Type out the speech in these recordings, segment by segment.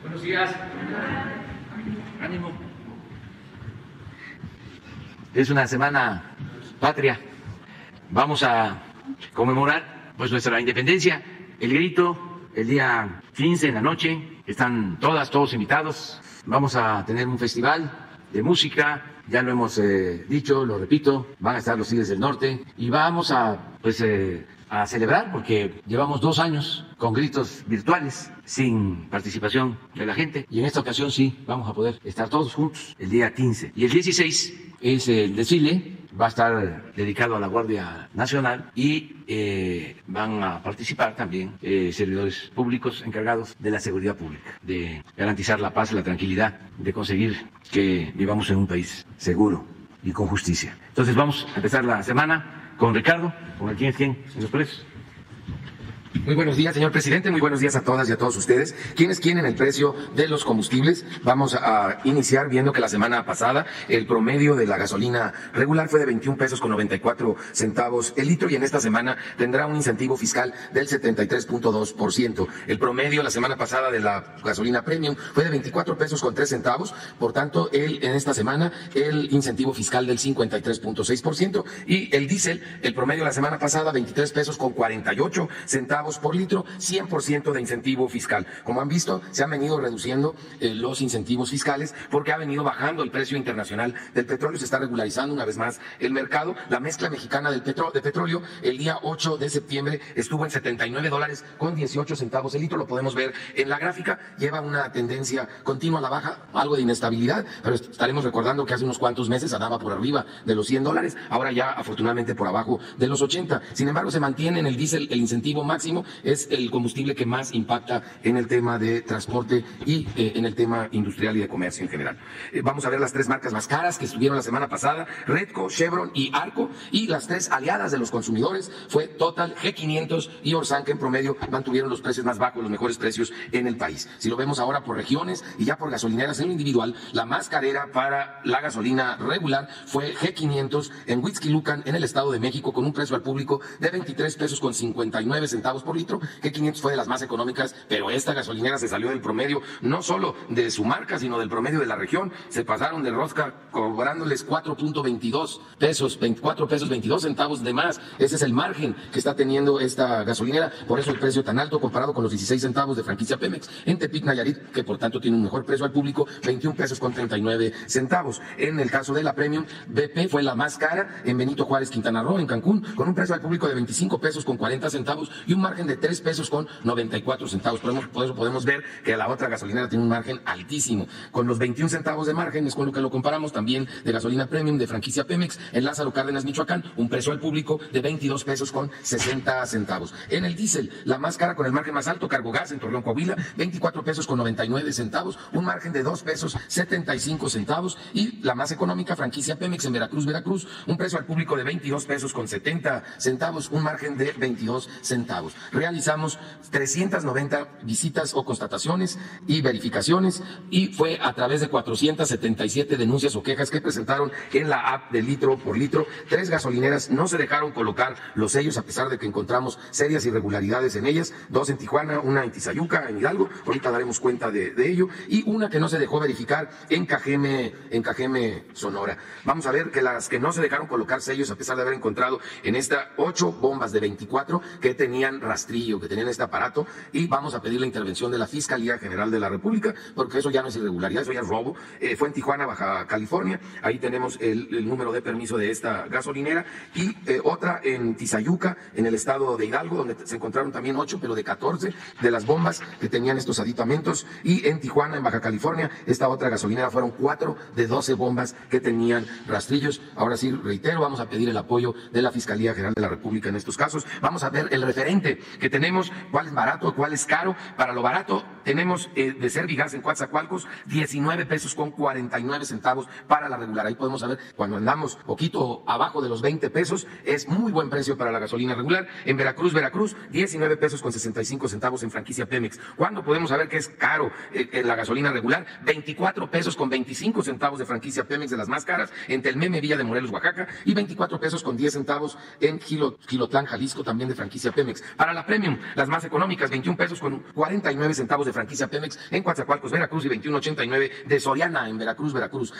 Buenos días. Ánimo. Es una semana patria. Vamos a conmemorar pues nuestra independencia. El grito el día 15 en la noche. Están todos invitados. Vamos a tener un festival de música. Ya lo hemos dicho, lo repito. Van a estar los Tigres del Norte y vamos a celebrar porque llevamos 2 años con gritos virtuales sin participación de la gente y en esta ocasión sí vamos a poder estar todos juntos el día 15. Y el 16 es el desfile, va a estar dedicado a la Guardia Nacional y van a participar también servidores públicos encargados de la seguridad pública, de garantizar la paz, la tranquilidad, de conseguir que vivamos en un país seguro y con justicia. Entonces vamos a empezar la semana con Ricardo, con el quién es quién en los precios. Muy buenos días, señor presidente. Muy buenos días a todas y a todos ustedes. ¿Quién es quién en el precio de los combustibles? Vamos a iniciar viendo que la semana pasada el promedio de la gasolina regular fue de 21 pesos con 94 centavos el litro y en esta semana tendrá un incentivo fiscal del 73.2%. El promedio la semana pasada de la gasolina premium fue de 24 pesos con 3 centavos. Por tanto, en esta semana el incentivo fiscal del 53.6% y el diésel, el promedio la semana pasada 23 pesos con 48 centavos por litro, 100% de incentivo fiscal. Como han visto, se han venido reduciendo los incentivos fiscales porque ha venido bajando el precio internacional del petróleo, se está regularizando una vez más el mercado. La mezcla mexicana de petróleo el día 8 de septiembre estuvo en $79 con 18 centavos el litro, lo podemos ver en la gráfica, lleva una tendencia continua a la baja, algo de inestabilidad, pero estaremos recordando que hace unos cuantos meses andaba por arriba de los $100, ahora ya afortunadamente por abajo de los 80. Sin embargo, se mantiene en el diésel el incentivo máximo, es el combustible que más impacta en el tema de transporte y en el tema industrial y de comercio en general. Vamos a ver las 3 marcas más caras que estuvieron la semana pasada: Redco, Chevron y Arco, y las 3 aliadas de los consumidores fue Total, G500 y Orsan, que en promedio mantuvieron los precios más bajos, los mejores precios en el país. Si lo vemos ahora por regiones y ya por gasolineras en lo individual, la más carera para la gasolina regular fue G500 en Huixquilucan, en el Estado de México, con un precio al público de 23 pesos con 59 centavos por litro. G500 fue de las más económicas, pero esta gasolinera se salió del promedio, no solo de su marca, sino del promedio de la región. Se pasaron de rosca cobrándoles 4.22 pesos, 24 pesos 22 centavos de más. Ese es el margen que está teniendo esta gasolinera, por eso el precio tan alto comparado con los 16 centavos de franquicia Pemex. En Tepic, Nayarit, que por tanto tiene un mejor precio al público, 21 pesos con 39 centavos. En el caso de la Premium, BP fue la más cara en Benito Juárez, Quintana Roo, en Cancún, con un precio al público de 25 pesos con 40 centavos y un margen de 3 pesos con 94 centavos. Por eso podemos ver que la otra gasolinera tiene un margen altísimo. Con los 21 centavos de margen es con lo que lo comparamos también de gasolina premium de franquicia Pemex en Lázaro Cárdenas, Michoacán, un precio al público de 22 pesos con 60 centavos. En el diésel, la más cara con el margen más alto, Carbogas en Torreón, Coahuila, 24 pesos con 99 centavos, un margen de 2 pesos 75 centavos y la más económica, franquicia Pemex en Veracruz, un precio al público de 22 pesos con 70 centavos, un margen de 22 centavos. Realizamos 390 visitas o constataciones y verificaciones y fue a través de 477 denuncias o quejas que presentaron en la app de litro por litro. 3 gasolineras no se dejaron colocar los sellos a pesar de que encontramos serias irregularidades en ellas, 2 en Tijuana, una en Tizayuca, en Hidalgo, ahorita daremos cuenta de ello, y una que no se dejó verificar en Cajeme, Sonora. Vamos a ver que las que no se dejaron colocar sellos a pesar de haber encontrado en esta 8 bombas de 24 que tenían rastrillo, que tenían este aparato, y vamos a pedir la intervención de la Fiscalía General de la República, porque eso ya no es irregularidad, eso ya es robo. Fue en Tijuana, Baja California, ahí tenemos el número de permiso de esta gasolinera, y otra en Tizayuca, en el estado de Hidalgo, donde se encontraron también 8, pero de 14 de las bombas que tenían estos aditamentos, y en Tijuana, en Baja California, esta otra gasolinera fueron 4 de 12 bombas que tenían rastrillos. Ahora sí, reitero, vamos a pedir el apoyo de la Fiscalía General de la República en estos casos. Vamos a ver el referente que tenemos, cuál es barato, cuál es caro. Para lo barato tenemos de Servigas en Coatzacoalcos 19 pesos con 49 centavos para la regular. Ahí podemos saber, cuando andamos poquito abajo de los 20 pesos, es muy buen precio para la gasolina regular. En Veracruz, 19 pesos con 65 centavos en franquicia Pemex. ¿Cuándo podemos saber que es caro en la gasolina regular? 24 pesos con 25 centavos de franquicia Pemex, de las más caras, en Telmeme, Villa de Morelos, Oaxaca, y 24 pesos con 10 centavos en Gilotlán, Jalisco, también de franquicia Pemex. Para Para la Premium, las más económicas, 21 pesos con 49 centavos de franquicia Pemex en Coatzacoalcos, Veracruz, y 21.89 de Soriana en Veracruz.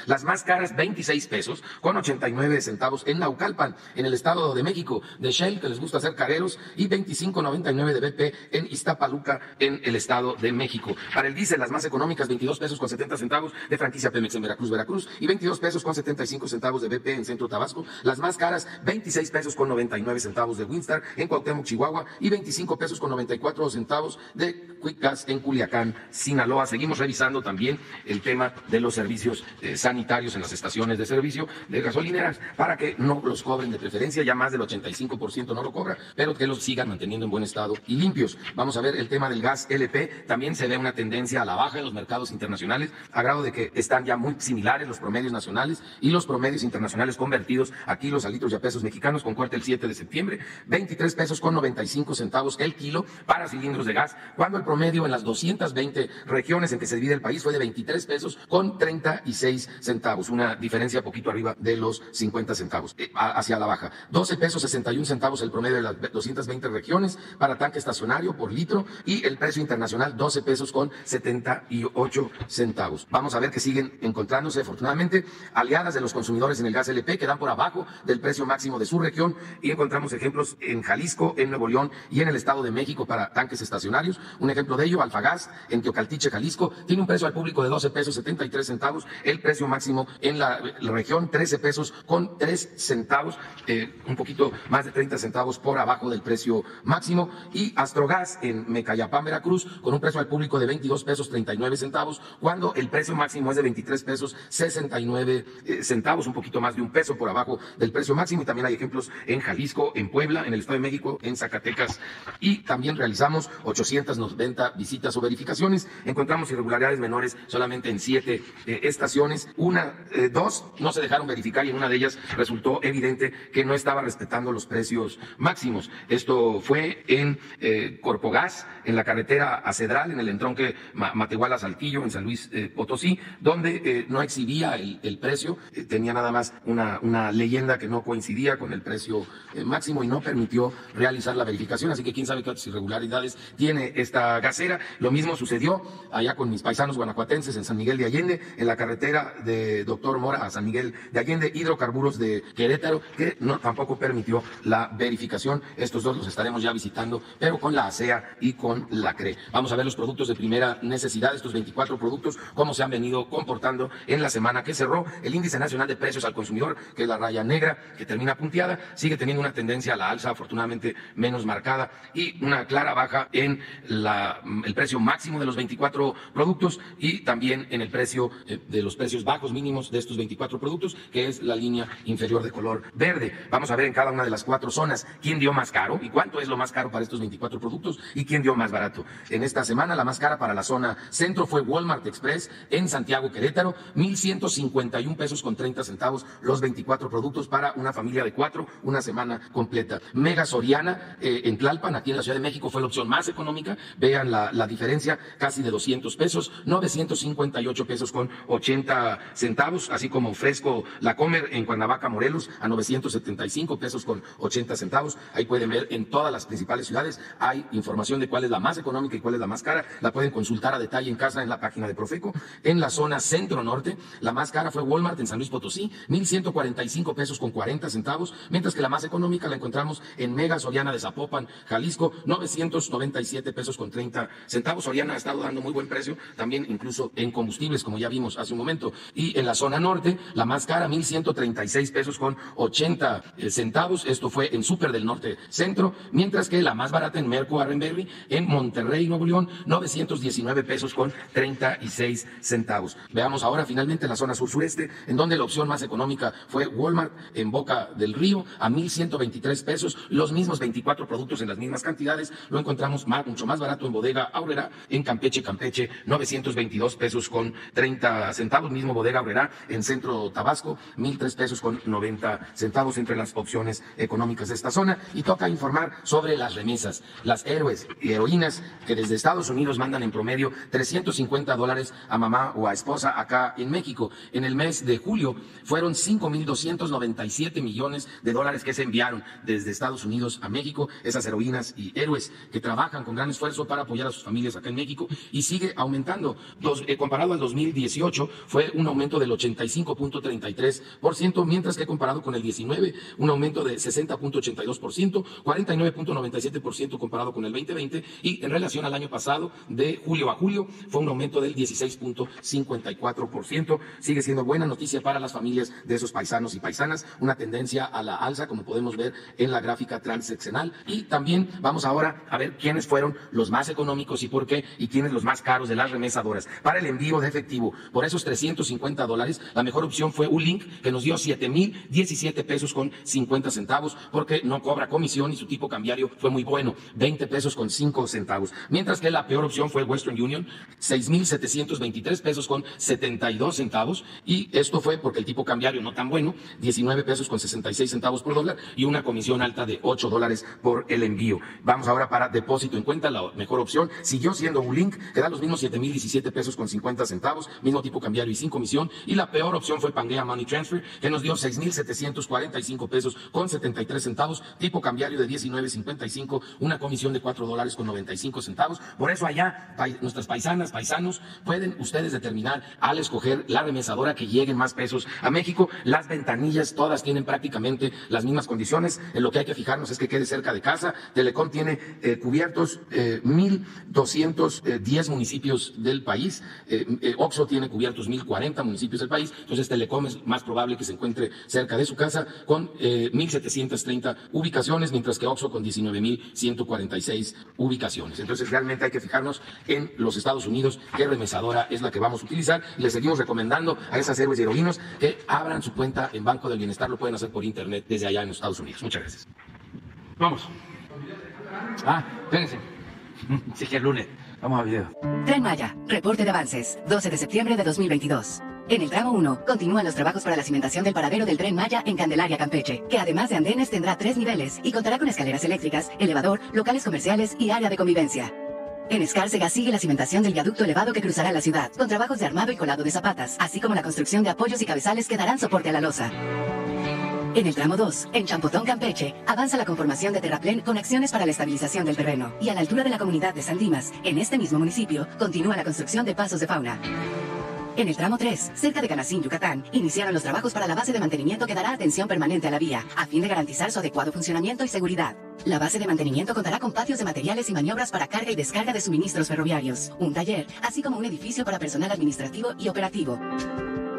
Las más caras, 26 pesos con 89 centavos en Naucalpan, en el Estado de México, de Shell, que les gusta hacer careros, y 25.99 de BP en Iztapaluca, en el Estado de México. Para el diésel, las más económicas, 22 pesos con 70 centavos de franquicia Pemex en Veracruz, y 22 pesos con 75 centavos de BP en Centro Tabasco. Las más caras, 26 pesos con 99 centavos de Winstar en Cuauhtémoc, Chihuahua, y 25 pesos con 94 centavos de Quick Gas en Culiacán, Sinaloa. Seguimos revisando también el tema de los servicios sanitarios en las estaciones de servicio de gasolineras para que no los cobren de preferencia, ya más del 85% no lo cobra, pero que los sigan manteniendo en buen estado y limpios. Vamos a ver el tema del gas LP, también se ve una tendencia a la baja en los mercados internacionales, a grado de que están ya muy similares los promedios nacionales y los promedios internacionales convertidos a kilos, a litros y a pesos mexicanos, con corte el 7 de septiembre, 23 pesos con 95 centavos el kilo para cilindros de gas, cuando el promedio en las 220 regiones en que se divide el país fue de 23 pesos con 36 centavos, una diferencia poquito arriba de los 50 centavos, hacia la baja. 12 pesos 61 centavos el promedio de las 220 regiones para tanque estacionario por litro, y el precio internacional 12 pesos con 78 centavos. Vamos a ver que siguen encontrándose afortunadamente aliadas de los consumidores en el gas LP que dan por abajo del precio máximo de su región, y encontramos ejemplos en Jalisco, en Nuevo León y en el Estado de México para tanques estacionarios. Un ejemplo de ello, Alfagás en Teocaltiche, Jalisco, tiene un precio al público de 12 pesos 73 centavos, el precio máximo en la región 13 pesos con 3 centavos, un poquito más de 30 centavos por abajo del precio máximo. Y Astrogas en Mecayapán, Veracruz, con un precio al público de 22 pesos 39 centavos, cuando el precio máximo es de 23 pesos 69 centavos, un poquito más de un peso por abajo del precio máximo. Y también hay ejemplos en Jalisco, en Puebla, en el Estado de México, en Zacatecas, y también realizamos 890 visitas o verificaciones. Encontramos irregularidades menores solamente en 7 estaciones. Dos no se dejaron verificar, y en una de ellas resultó evidente que no estaba respetando los precios máximos. Esto fue en Corpogás, en la carretera a Cedral, en el entronque Matehuala-Saltillo, en San Luis Potosí, donde no exhibía el precio, tenía nada más una leyenda que no coincidía con el precio máximo y no permitió realizar la verificación. Así que quién sabe qué otras irregularidades tiene esta gasera. Lo mismo sucedió allá con mis paisanos guanajuatenses en San Miguel de Allende, en la carretera de Doctor Mora a San Miguel de Allende, Hidrocarburos de Querétaro, que no tampoco permitió la verificación. Estos dos los estaremos ya visitando, pero con la ASEA y con la CRE. Vamos a ver los productos de primera necesidad, estos 24 productos, cómo se han venido comportando en la semana que cerró. El índice nacional de precios al consumidor, que es la raya negra que termina punteada, sigue teniendo una tendencia a la alza, afortunadamente menos marcada, y una clara baja en el precio máximo de los 24 productos, y también en el precio de los precios bajos mínimos de estos 24 productos, que es la línea inferior de color verde. Vamos a ver en cada una de las 4 zonas quién dio más caro y cuánto es lo más caro para estos 24 productos, y quién dio más barato. En esta semana la más cara para la zona centro fue Walmart Express en Santiago, Querétaro, 1,151 pesos con 30 centavos los 24 productos para una familia de 4, una semana completa. Mega Soriana en Tlalpan, aquí en la Ciudad de México, fue la opción más económica. Vean la diferencia, casi de 200 pesos, 958 pesos con 80 centavos, así como Fresco La Comer en Cuernavaca, Morelos, a 975 pesos con 80 centavos. Ahí pueden ver en todas las principales ciudades, hay información de cuál es la más económica y cuál es la más cara. La pueden consultar a detalle en casa en la página de Profeco. En la zona centro-norte, la más cara fue Walmart en San Luis Potosí, 1,145 pesos con 40 centavos, mientras que la más económica la encontramos en Mega Soriana de Zapopan, Jalisco, 997 pesos con 30 centavos. Soriana ha estado dando muy buen precio, también incluso en combustibles, como ya vimos hace un momento. Y en la zona norte, la más cara, 1,136 pesos con 80 centavos. Esto fue en Súper del Norte Centro, mientras que la más barata en Merco Arrenberry, en Monterrey, Nuevo León, 919 pesos con 36 centavos. Veamos ahora finalmente la zona sur-sureste, en donde la opción más económica fue Walmart en Boca del Río, a 1,123 pesos, los mismos 24 productos en las mismas cantidades. Lo encontramos mucho más barato en Bodega Aurrerá, en Campeche, 922 pesos con 30 centavos, mismo Bodega Aurrerá en Centro Tabasco, 1,003 pesos con 90 centavos entre las opciones económicas de esta zona. Y toca informar sobre las remesas, las héroes y heroínas que desde Estados Unidos mandan en promedio $350 a mamá o a esposa acá en México. En el mes de julio fueron 5,297 millones de dólares que se enviaron desde Estados Unidos a México. Esas heroínas y héroes que trabajan con gran esfuerzo para apoyar a sus familias acá en México, y sigue aumentando. Comparado al 2018 fue un aumento del 85.33%, mientras que comparado con el 19, un aumento de 60.82%, 49.97% comparado con el 2020, y en relación al año pasado, de julio a julio, fue un aumento del 16.54%. Sigue siendo buena noticia para las familias de esos paisanos y paisanas, una tendencia a la alza, como podemos ver en la gráfica transeccional. Y también vamos ahora a ver quiénes fueron los más económicos y por qué, y quiénes los más caros de las remesadoras. Para el envío de efectivo, por esos $350, la mejor opción fue Ulink, que nos dio 7,017 pesos con 50 centavos, porque no cobra comisión y su tipo cambiario fue muy bueno, 20 pesos con 5 centavos. Mientras que la peor opción fue Western Union, 6,723 pesos con 72 centavos, y esto fue porque el tipo cambiario no tan bueno, 19 pesos con 66 centavos por dólar, y una comisión alta de $8 por el envío. Vamos ahora para depósito en cuenta, la mejor opción siguió siendo Ulink, que da los mismos 7,017 pesos con 50 centavos, mismo tipo cambiario y sin comisión, y la peor opción fue Pangea Money Transfer, que nos dio 6,745 pesos con 73 centavos, tipo cambiario de 19.55, una comisión de $4 con 95 centavos. Por eso allá, nuestras paisanas, paisanos, pueden ustedes determinar al escoger la remesadora que lleguen más pesos a México. Las ventanillas todas tienen prácticamente las mismas condiciones. En lo que hay que fijarnos es que quede cerca de casa. Telecom tiene cubiertos 1,210 municipios del país. OXXO tiene cubiertos 1,040 municipios del país. Entonces Telecom es más probable que se encuentre cerca de su casa con 1,730 ubicaciones, mientras que OXXO con 19,146 ubicaciones. Entonces realmente hay que fijarnos en los Estados Unidos qué remesadora es la que vamos a utilizar. Y les seguimos recomendando a esas héroes y heroínos que abran su cuenta en Banco del Bienestar. Lo pueden hacer por internet desde allá en los Estados Unidos. Muchas gracias. Vamos. Espérense. Sí, que el lunes. Vamos a video. Tren Maya, reporte de avances, 12 de septiembre de 2022. En el tramo 1, continúan los trabajos para la cimentación del paradero del Tren Maya en Candelaria, Campeche, que además de andenes tendrá 3 niveles y contará con escaleras eléctricas, elevador, locales comerciales y área de convivencia. En Escárcega sigue la cimentación del viaducto elevado que cruzará la ciudad, con trabajos de armado y colado de zapatas, así como la construcción de apoyos y cabezales que darán soporte a la losa. En el tramo 2, en Champotón, Campeche, avanza la conformación de terraplén con acciones para la estabilización del terreno. Y a la altura de la comunidad de San Dimas, en este mismo municipio, continúa la construcción de pasos de fauna. En el tramo 3, cerca de Canacín, Yucatán, iniciaron los trabajos para la base de mantenimiento que dará atención permanente a la vía, a fin de garantizar su adecuado funcionamiento y seguridad. La base de mantenimiento contará con patios de materiales y maniobras para carga y descarga de suministros ferroviarios, un taller, así como un edificio para personal administrativo y operativo.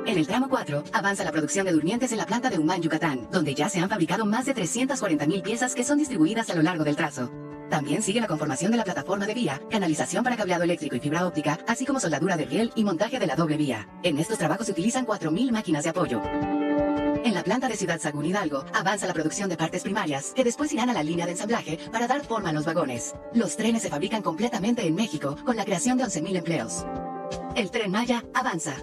En el tramo 4, avanza la producción de durmientes en la planta de Humán, Yucatán, donde ya se han fabricado más de 340,000 piezas que son distribuidas a lo largo del trazo. También sigue la conformación de la plataforma de vía, canalización para cableado eléctrico y fibra óptica, así como soldadura de riel y montaje de la doble vía. En estos trabajos se utilizan 4,000 máquinas de apoyo. En la planta de Ciudad Sagún Hidalgo, avanza la producción de partes primarias, que después irán a la línea de ensamblaje para dar forma a los vagones. Los trenes se fabrican completamente en México, con la creación de 11,000 empleos. El Tren Maya avanza.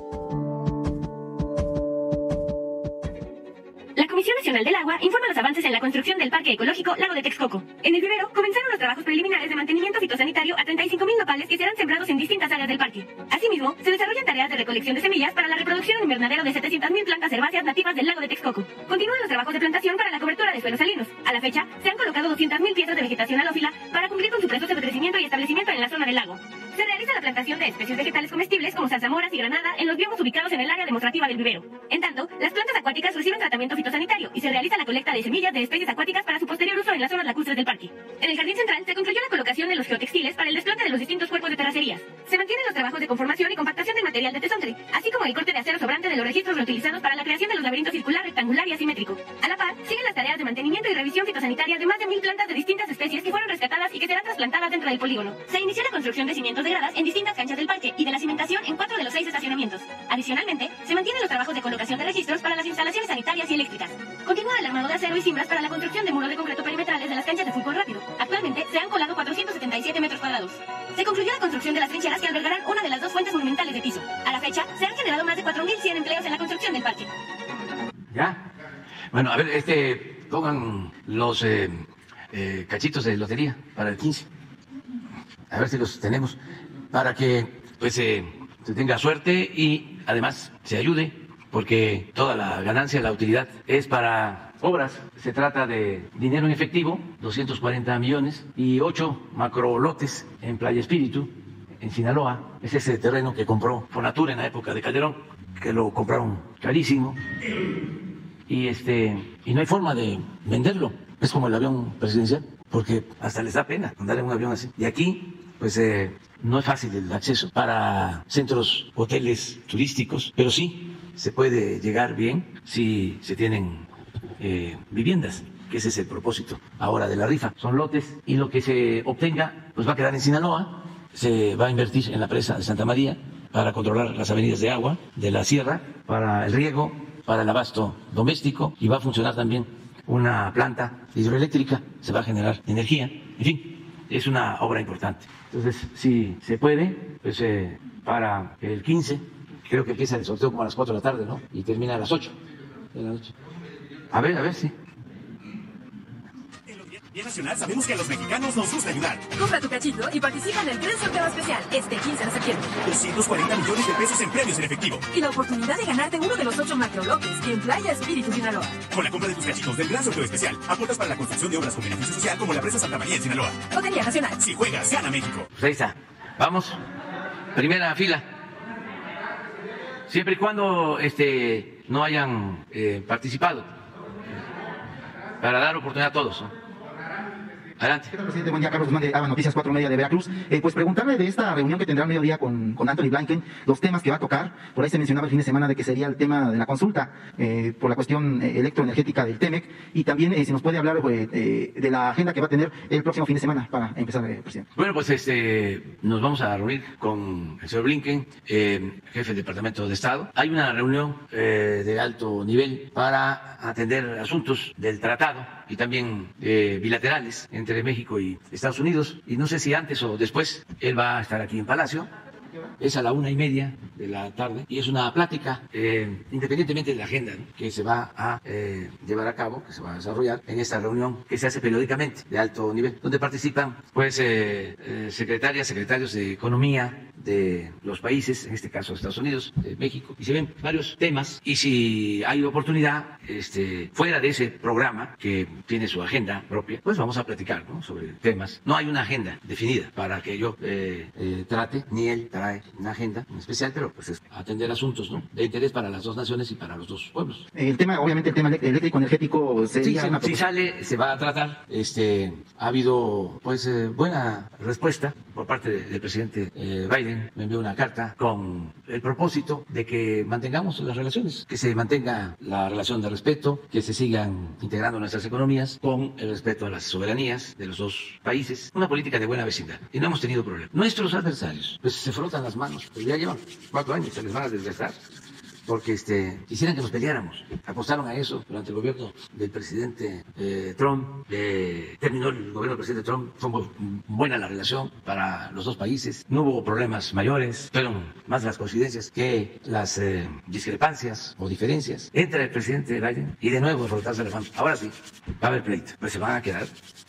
La Comisión Nacional del Agua informa los avances en la construcción del Parque Ecológico Lago de Texcoco. En el vivero comenzaron los trabajos preliminares de mantenimiento fitosanitario a 35,000 nopales que serán sembrados en distintas áreas del parque. Asimismo, se desarrollan tareas de recolección de semillas para la reproducción en invernadero de 700,000 plantas herbáceas nativas del Lago de Texcoco. Continúan los trabajos de plantación para la cobertura de suelos salinos. A la fecha, se han colocado 200,000 piezas de vegetación halófila para cumplir con su proceso de crecimiento y establecimiento en la zona del lago. Se realiza la plantación de especies vegetales comestibles como zarzamoras y granada en los biomas ubicados en el área demostrativa del vivero. En tanto, las plantas acuáticas reciben tratamiento fitosanitario y se realiza la colecta de semillas de especies acuáticas para su posterior uso en las zonas lacustres del parque. En el jardín central se concluyó la colocación de los geotextiles para el desplante de los distintos cuerpos de terracerías. Se mantienen los trabajos de conformación y compactación del material de tesontle, así como el corte de acero sobrante de los registros reutilizados para la creación de los laberintos circular, rectangular y asimétrico. A la par, siguen las tareas de mantenimiento y revisión fitosanitaria de más de 1,000 plantas de distintas especies que fueron rescatadas y que serán trasplantadas dentro del polígono. Se inició la construcción de cimientos de gradas en distintas canchas del parque y de la cimentación en 4 de los 6 estacionamientos. Adicionalmente, se mantienen los trabajos de colocación de registros para las instalaciones sanitarias y eléctricas. Continúa el armado de acero y cimbras para la construcción de muros de concreto perimetrales de las canchas de fútbol rápido. Actualmente se han colado 477 metros cuadrados. Se concluyó la construcción de las trincheras que albergarán una de las 2 fuentes monumentales de piso. A la fecha, se han generado más de 4,100 empleos en la construcción del parque. ¿Ya? Bueno, a ver, pongan los cachitos de lotería para el 15. A ver si los tenemos, para que pues se tenga suerte y además se ayude, porque toda la ganancia, la utilidad es para obras. Se trata de dinero en efectivo, 240 millones, y 8 macrolotes en Playa Espíritu, en Sinaloa. Es ese terreno que compró Fonatur en la época de Calderón, que lo compraron carísimo. Y no hay forma de venderlo. Es como el avión presidencial, porque hasta les da pena andar en un avión así. Y aquí, pues no es fácil el acceso para centros, hoteles turísticos, pero sí se puede llegar bien si se tienen viviendas, que ese es el propósito ahora de la rifa. Son lotes y lo que se obtenga pues va a quedar en Sinaloa. Se va a invertir en la presa de Santa María para controlar las avenidas de agua de la sierra, para el riego, para el abasto doméstico, y va a funcionar también una planta hidroeléctrica, se va a generar energía. En fin, es una obra importante. Entonces, si se puede, pues para el 15, creo que empieza el sorteo como a las 4 de la tarde, ¿no? Y termina a las 8 de la noche. A ver, sí. En Nacional sabemos que a los mexicanos nos gusta ayudar. Compra tu cachito y participa en el gran sorteo especial este 15 de septiembre. 240 millones de pesos en premios en efectivo. Y la oportunidad de ganarte uno de los 8 macrolotes en Playa Espíritu, Sinaloa. Con la compra de tus cachitos del gran sorteo especial, aportas para la construcción de obras con beneficio social como la presa Santa María en Sinaloa. Lotería Nacional. Si juegas, gana México. Pues ahí está. Vamos. Primera fila. Siempre y cuando no hayan participado. Para dar oportunidad a todos, ¿no? Adelante. ¿Qué tal, presidente? Buen día, Carlos Guzmán de ABA Noticias 4 Media de Veracruz. Pues preguntarle de esta reunión que tendrá al mediodía con Anthony Blinken, los temas que va a tocar. Por ahí se mencionaba el fin de semana de que sería el tema de la consulta por la cuestión electroenergética del TEMEC, y también si nos puede hablar de la agenda que va a tener el próximo fin de semana para empezar, presidente. Bueno, pues nos vamos a reunir con el señor Blinken, jefe del Departamento de Estado. Hay una reunión de alto nivel para atender asuntos del tratado y también bilaterales entre México y Estados Unidos, y no sé si antes o después él va a estar aquí en Palacio. Es a la 1:30 de la tarde y es una plática independientemente de la agenda, ¿no?, que se va a llevar a cabo, que se va a desarrollar en esta reunión que se hace periódicamente de alto nivel, donde participan pues secretarias, secretarios de Economía de los países, en este caso Estados Unidos, México, y se ven varios temas, y si hay oportunidad fuera de ese programa que tiene su agenda propia, pues vamos a platicar, ¿no?, sobre temas. No hay una agenda definida para que yo trate, ni él trae una agenda en especial, pero pues es atender asuntos, ¿no?, de interés para las dos naciones y para los dos pueblos. El tema, obviamente, el tema eléctrico energético sería sí, una si sale, se va a tratar. Ha habido pues buena respuesta por parte del presidente Biden. Me envió una carta con el propósito de que mantengamos las relaciones, que se mantenga la relación de respeto, que se sigan integrando nuestras economías con el respeto a las soberanías de los dos países, una política de buena vecindad, y no hemos tenido problema. Nuestros adversarios pues se frotan las manos, pues ya llevan 4 años, se les van a desgastar, porque quisieran que nos peleáramos. Apostaron a eso durante el gobierno del presidente Trump. Terminó el gobierno del presidente Trump, fue buena la relación para los dos países, no hubo problemas mayores, fueron más las coincidencias que las discrepancias o diferencias entre el presidente Biden y de nuevo frotarse las manos. Ahora sí, va a haber pleito, pues se van a quedar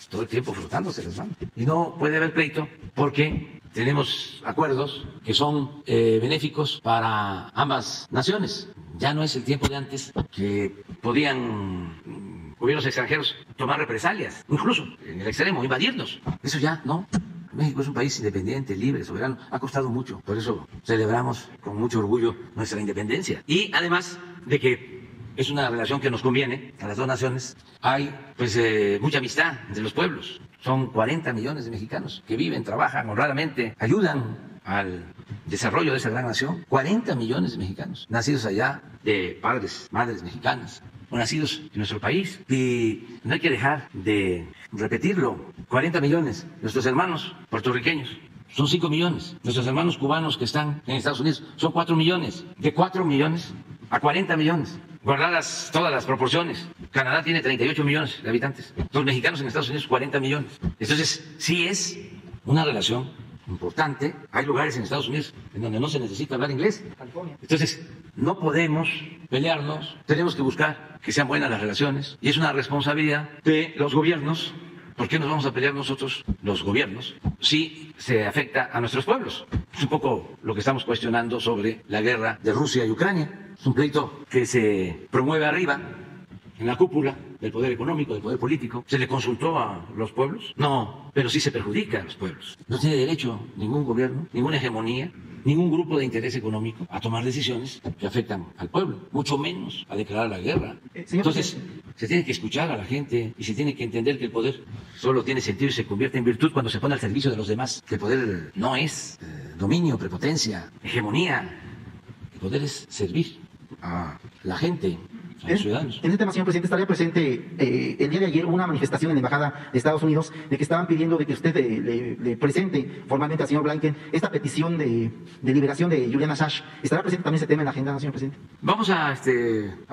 todo el tiempo frotándose las manos. Y no puede haber pleito porque tenemos acuerdos que son benéficos para ambas naciones. Ya no es el tiempo de antes que podían gobiernos extranjeros tomar represalias, incluso en el extremo, invadirnos. Eso ya no. México es un país independiente, libre, soberano. Ha costado mucho. Por eso celebramos con mucho orgullo nuestra independencia. Y además de que es una relación que nos conviene a las dos naciones, hay pues mucha amistad entre los pueblos. Son 40 millones de mexicanos que viven, trabajan honradamente, ayudan al desarrollo de esa gran nación. 40 millones de mexicanos, nacidos allá de padres, madres mexicanas, o nacidos en nuestro país. Y no hay que dejar de repetirlo. 40 millones, nuestros hermanos puertorriqueños son 5 millones. Nuestros hermanos cubanos que están en Estados Unidos son 4 millones. De 4 millones a 40 millones. Guardadas todas las proporciones. Canadá tiene 38 millones de habitantes. Los mexicanos en Estados Unidos 40 millones. Entonces, sí es una relación importante. Hay lugares en Estados Unidos en donde no se necesita hablar inglés. Entonces, no podemos pelearnos. Tenemos que buscar que sean buenas las relaciones. Y es una responsabilidad de los gobiernos. ¿Por qué nos vamos a pelear nosotros, los gobiernos, si se afecta a nuestros pueblos? Es un poco lo que estamos cuestionando sobre la guerra de Rusia y Ucrania. Es un pleito que se promueve arriba en la cúpula del poder económico, del poder político. ¿Se le consultó a los pueblos? No, pero sí se perjudica a los pueblos. No tiene derecho ningún gobierno, ninguna hegemonía, ningún grupo de interés económico a tomar decisiones que afectan al pueblo, mucho menos a declarar la guerra. Entonces, se tiene que escuchar a la gente y se tiene que entender que el poder solo tiene sentido y se convierte en virtud cuando se pone al servicio de los demás. Que el poder no es dominio, prepotencia, hegemonía. El poder es servir a la gente, a los ciudadanos. En este tema, señor presidente, estaría presente el día de ayer una manifestación en la Embajada de Estados Unidos de que estaban pidiendo de que usted le presente formalmente al señor Blinken esta petición de liberación de Julian Assange. ¿Estará presente también ese tema en la agenda, señor presidente? Vamos a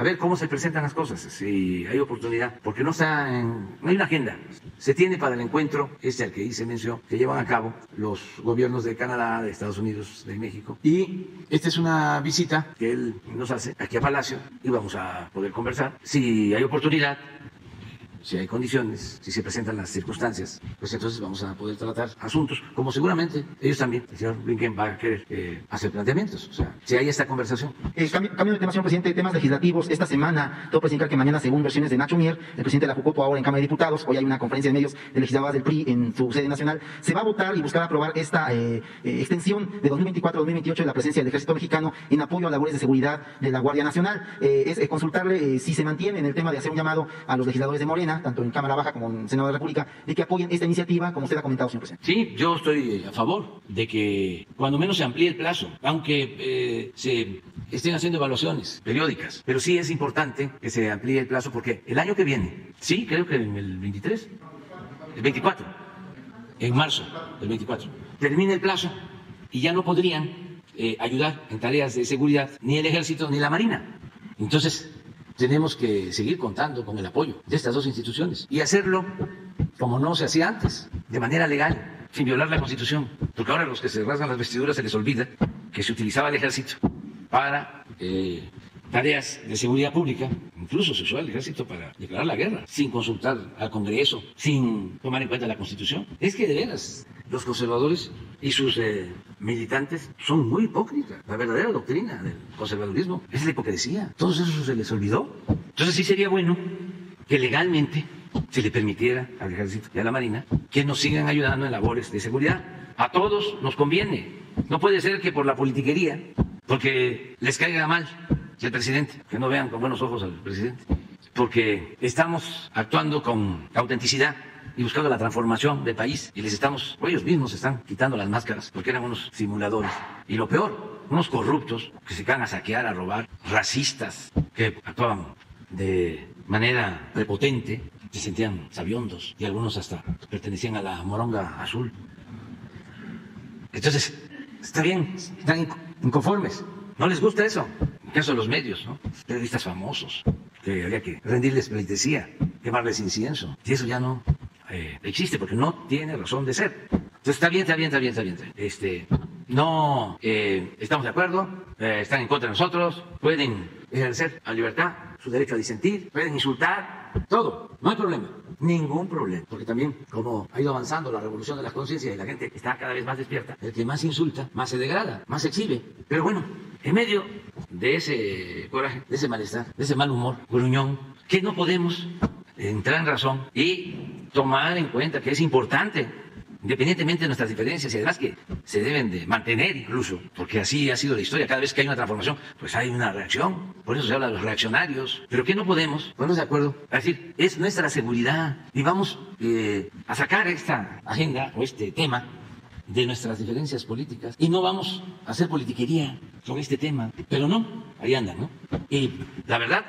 ver cómo se presentan las cosas, si hay oportunidad, porque no hay una agenda. Se tiene para el encuentro al que hice mención, que llevan a cabo los gobiernos de Canadá, de Estados Unidos, de México. Y esta es una visita que él nos hace aquí a Palacio y vamos a poder conversar. Si hay oportunidad, si hay condiciones, si se presentan las circunstancias, pues entonces vamos a poder tratar asuntos, como seguramente ellos también, el señor Blinken va a querer hacer planteamientos, o sea, si hay esta conversación. Cambio de tema, señor presidente, temas legislativos. Esta semana, todo parece indicar que mañana, según versiones de Nacho Mier, el presidente de la Jucopo, ahora en Cámara de Diputados, hoy hay una conferencia de medios de legisladoras del PRI en su sede nacional, se va a votar y buscar aprobar esta extensión de 2024 a 2028 de la presencia del Ejército Mexicano en apoyo a labores de seguridad de la Guardia Nacional. Es consultarle si se mantiene en el tema de hacer un llamado a los legisladores de Morena, tanto en Cámara Baja como en Senado de la República, de que apoyen esta iniciativa, como usted ha comentado, señor presidente. Sí, yo estoy a favor de que cuando menos se amplíe el plazo, aunque se estén haciendo evaluaciones periódicas, pero sí es importante que se amplíe el plazo porque el año que viene, sí, creo que en el 23, el 24, en marzo del 24, termina el plazo y ya no podrían ayudar en tareas de seguridad ni el Ejército ni la Marina. Entonces, tenemos que seguir contando con el apoyo de estas dos instituciones y hacerlo como no se hacía antes, de manera legal, sin violar la Constitución. Porque ahora a los que se rasgan las vestiduras se les olvida que se utilizaba el Ejército para tareas de seguridad pública, incluso se usó el Ejército para declarar la guerra, sin consultar al Congreso, sin tomar en cuenta la Constitución. Es que de veras, los conservadores y sus militantes son muy hipócritas. La verdadera doctrina del conservadurismo es la hipocresía. Todo eso se les olvidó. Entonces sí sería bueno que legalmente se le permitiera al Ejército y a la Marina que nos sigan ayudando en labores de seguridad. A todos nos conviene. No puede ser que por la politiquería, porque les caiga mal el presidente, que no vean con buenos ojos al presidente, porque estamos actuando con autenticidad y buscando la transformación del país y ellos mismos están quitando las máscaras porque eran unos simuladores. Y lo peor, unos corruptos que se quedan a saquear, a robar, racistas que actuaban de manera prepotente, se sentían sabiondos y algunos hasta pertenecían a la moronga azul. Entonces, está bien, están inconformes, no les gusta eso. En el caso de los medios, ¿no? Periodistas famosos, que había que rendirles pleitesía, quemarles incienso, y eso ya no existe porque no tiene razón de ser. Entonces está bien. No estamos de acuerdo, están en contra de nosotros, pueden ejercer a libertad su derecho a disentir, pueden insultar, todo, no hay problema, ningún problema, porque también como ha ido avanzando la revolución de las conciencias y la gente está cada vez más despierta, el que más insulta, más se degrada, más se exhibe. Pero bueno, en medio de ese coraje, de ese malestar, de ese mal humor gruñón, que no podemos entrar en razón y tomar en cuenta que es importante, independientemente de nuestras diferencias y además que se deben de mantener incluso, porque así ha sido la historia, cada vez que hay una transformación, pues hay una reacción, por eso se habla de los reaccionarios, pero que no podemos ponernos de acuerdo a decir, es nuestra seguridad y vamos a sacar esta agenda o este tema de nuestras diferencias políticas y no vamos a hacer politiquería con este tema, pero no, ahí andan, ¿no? Y la verdad,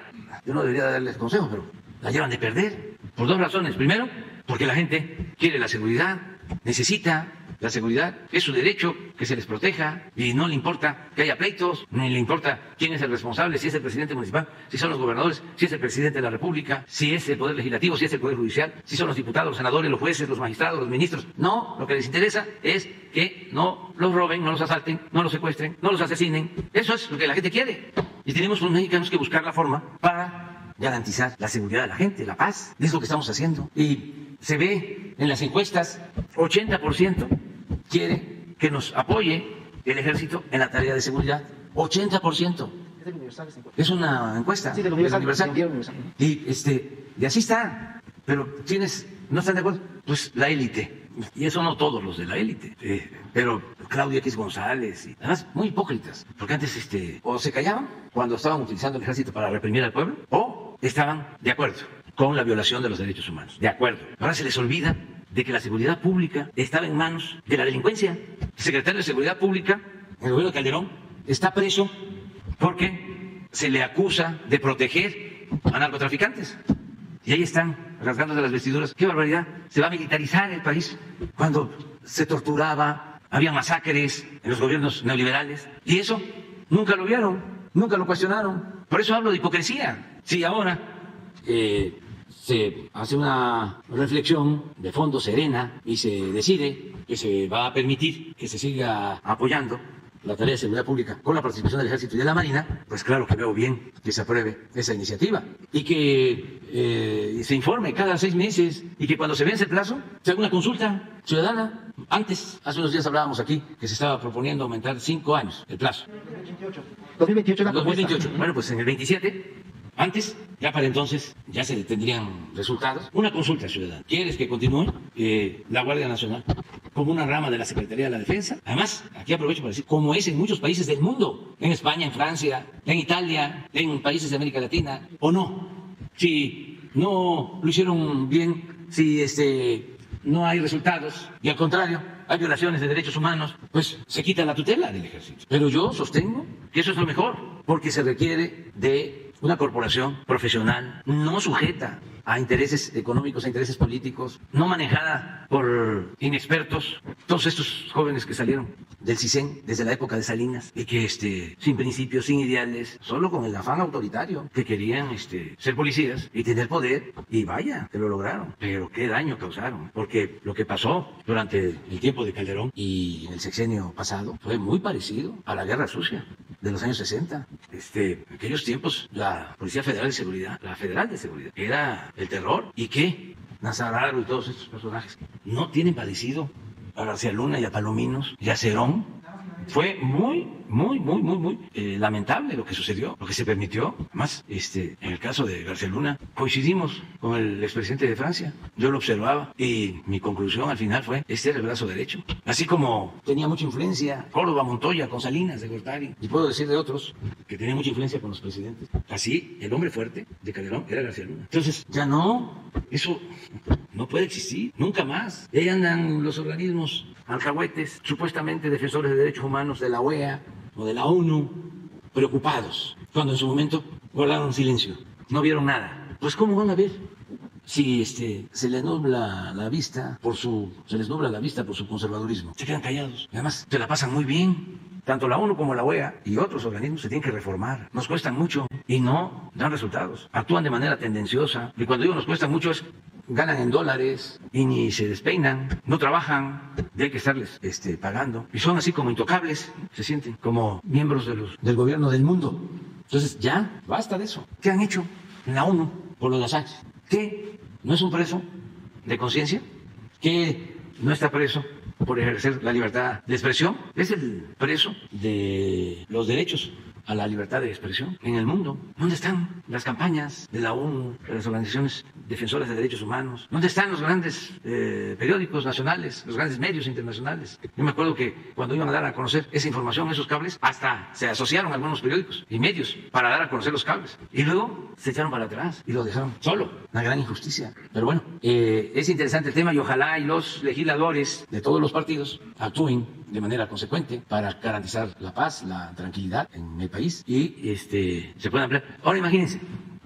yo no debería darles consejos, pero la llevan de perder por dos razones. Primero, porque la gente quiere la seguridad, necesita la seguridad, es su derecho que se les proteja y no le importa que haya pleitos, ni le importa quién es el responsable, si es el presidente municipal, si son los gobernadores, si es el presidente de la República, si es el Poder Legislativo, si es el Poder Judicial, si son los diputados, los senadores, los jueces, los magistrados, los ministros. No, lo que les interesa es que no los roben, no los asalten, no los secuestren, no los asesinen. Eso es lo que la gente quiere. Y tenemos los mexicanos que buscar la forma para garantizar la seguridad de la gente, la paz. Es lo que estamos haciendo. Y se ve en las encuestas, 80% quiere que nos apoye el Ejército en la tarea de seguridad. 80%. Es una encuesta. Sí, de lo Universal. Y así está. Pero quienes no están de acuerdo, pues la élite. Y eso no todos los de la élite. Pero Claudia X González, y además muy hipócritas. Porque antes o se callaban cuando estaban utilizando el ejército para reprimir al pueblo, o estaban de acuerdo con la violación de los derechos humanos. De acuerdo. Ahora se les olvida de que la seguridad pública estaba en manos de la delincuencia. El secretario de Seguridad Pública, en el gobierno de Calderón, está preso porque se le acusa de proteger a narcotraficantes. Y ahí están, rasgándose las vestiduras. ¡Qué barbaridad! Se va a militarizar el país cuando se torturaba, había masacres en los gobiernos neoliberales. Y eso nunca lo vieron, nunca lo cuestionaron. Por eso hablo de hipocresía. Sí, ahora se hace una reflexión de fondo serena y se decide que se va a permitir que se siga apoyando la tarea de seguridad pública con la participación del Ejército y de la Marina, pues claro que veo bien que se apruebe esa iniciativa y que se informe cada 6 meses y que cuando se vence el plazo se haga una consulta ciudadana. Antes, hace unos días hablábamos aquí que se estaba proponiendo aumentar 5 años el plazo. 2028 es la propuesta. 2028. Bueno, pues en el 27, antes, ya para entonces, ya se tendrían resultados. Una consulta ciudadana. ¿Quieres que continúe la Guardia Nacional como una rama de la Secretaría de la Defensa? Además, aquí aprovecho para decir, como es en muchos países del mundo, en España, en Francia, en Italia, en países de América Latina, ¿o no? Si no lo hicieron bien, si no hay resultados, y al contrario, hay violaciones de derechos humanos, pues se quita la tutela del ejército. Pero yo sostengo que eso es lo mejor, porque se requiere de una corporación profesional, no sujeta a intereses económicos, a intereses políticos, no manejada por inexpertos. Todos estos jóvenes que salieron del CISEN desde la época de Salinas y que sin principios, sin ideales, solo con el afán autoritario, que querían ser policías y tener poder, y vaya, que lo lograron. Pero qué daño causaron, porque lo que pasó durante el tiempo de Calderón y el sexenio pasado fue muy parecido a la Guerra Sucia de los años 60. En aquellos tiempos la Policía Federal de Seguridad, la Federal de Seguridad, era el terror. ¿Y qué? Nazararo y todos estos personajes no tienen parecido a García Luna y a Palominos y a Cerón. Fue muy lamentable lo que sucedió, lo que se permitió. Además, en el caso de García Luna, coincidimos con el expresidente de Francia. Yo lo observaba y mi conclusión al final fue, este era el brazo derecho. Así como tenía mucha influencia Córdoba, Montoya, con Salinas, de Gortari, y puedo decir de otros que tenían mucha influencia con los presidentes. Así, el hombre fuerte de Calderón era García Luna. Entonces, ya no, eso no puede existir, nunca más. Y ahí andan los organismos alcahuetes, supuestamente defensores de derechos humanos de la OEA o de la ONU, preocupados, cuando en su momento guardaron silencio, no vieron nada. Pues ¿cómo van a ver si se les nubla la vista por su conservadurismo? Se quedan callados. Y además se la pasan muy bien. Tanto la ONU como la OEA y otros organismos se tienen que reformar. Nos cuestan mucho y no dan resultados. Actúan de manera tendenciosa. Y cuando digo nos cuesta mucho es ganan en dólares y ni se despeinan, no trabajan, y hay que estarles pagando. Y son así como intocables, se sienten como miembros del gobierno del mundo. Entonces ya, basta de eso. ¿Qué han hecho en la ONU por lo de Assange? ¿Qué? ¿No es un preso de conciencia? ¿Qué no está preso por ejercer la libertad de expresión? Es el preso de los derechos a la libertad de expresión en el mundo. ¿Dónde están las campañas de la ONU, de las organizaciones defensoras de derechos humanos? ¿Dónde están los grandes periódicos nacionales, los grandes medios internacionales? Yo me acuerdo que cuando iban a dar a conocer esa información, esos cables, hasta se asociaron algunos periódicos y medios para dar a conocer los cables. Y luego se echaron para atrás y lo dejaron solo. Una gran injusticia. Pero bueno, es interesante el tema y ojalá y los legisladores de todos los partidos actúen de manera consecuente para garantizar la paz, la tranquilidad en el país y se pueda ampliar. Ahora imagínense,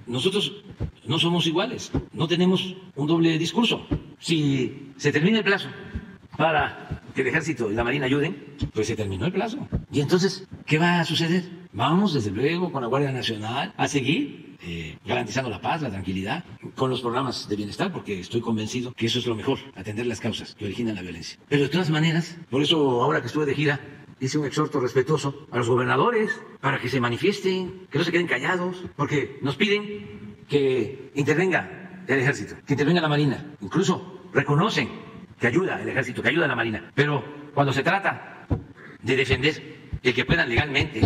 nosotros no somos iguales, no tenemos un doble discurso. Si se termina el plazo para que el Ejército y la Marina ayuden, pues se terminó el plazo. Y entonces, ¿qué va a suceder? Vamos, desde luego, con la Guardia Nacional a seguir garantizando la paz, la tranquilidad, con los programas de bienestar, porque estoy convencido que eso es lo mejor, atender las causas que originan la violencia. Pero de todas maneras, por eso ahora que estuve de gira, hice un exhorto respetuoso a los gobernadores para que se manifiesten, que no se queden callados, porque nos piden que intervenga el Ejército, que intervenga la Marina. Incluso reconocen que ayuda el Ejército, que ayuda a la Marina. Pero cuando se trata de defender el que puedan legalmente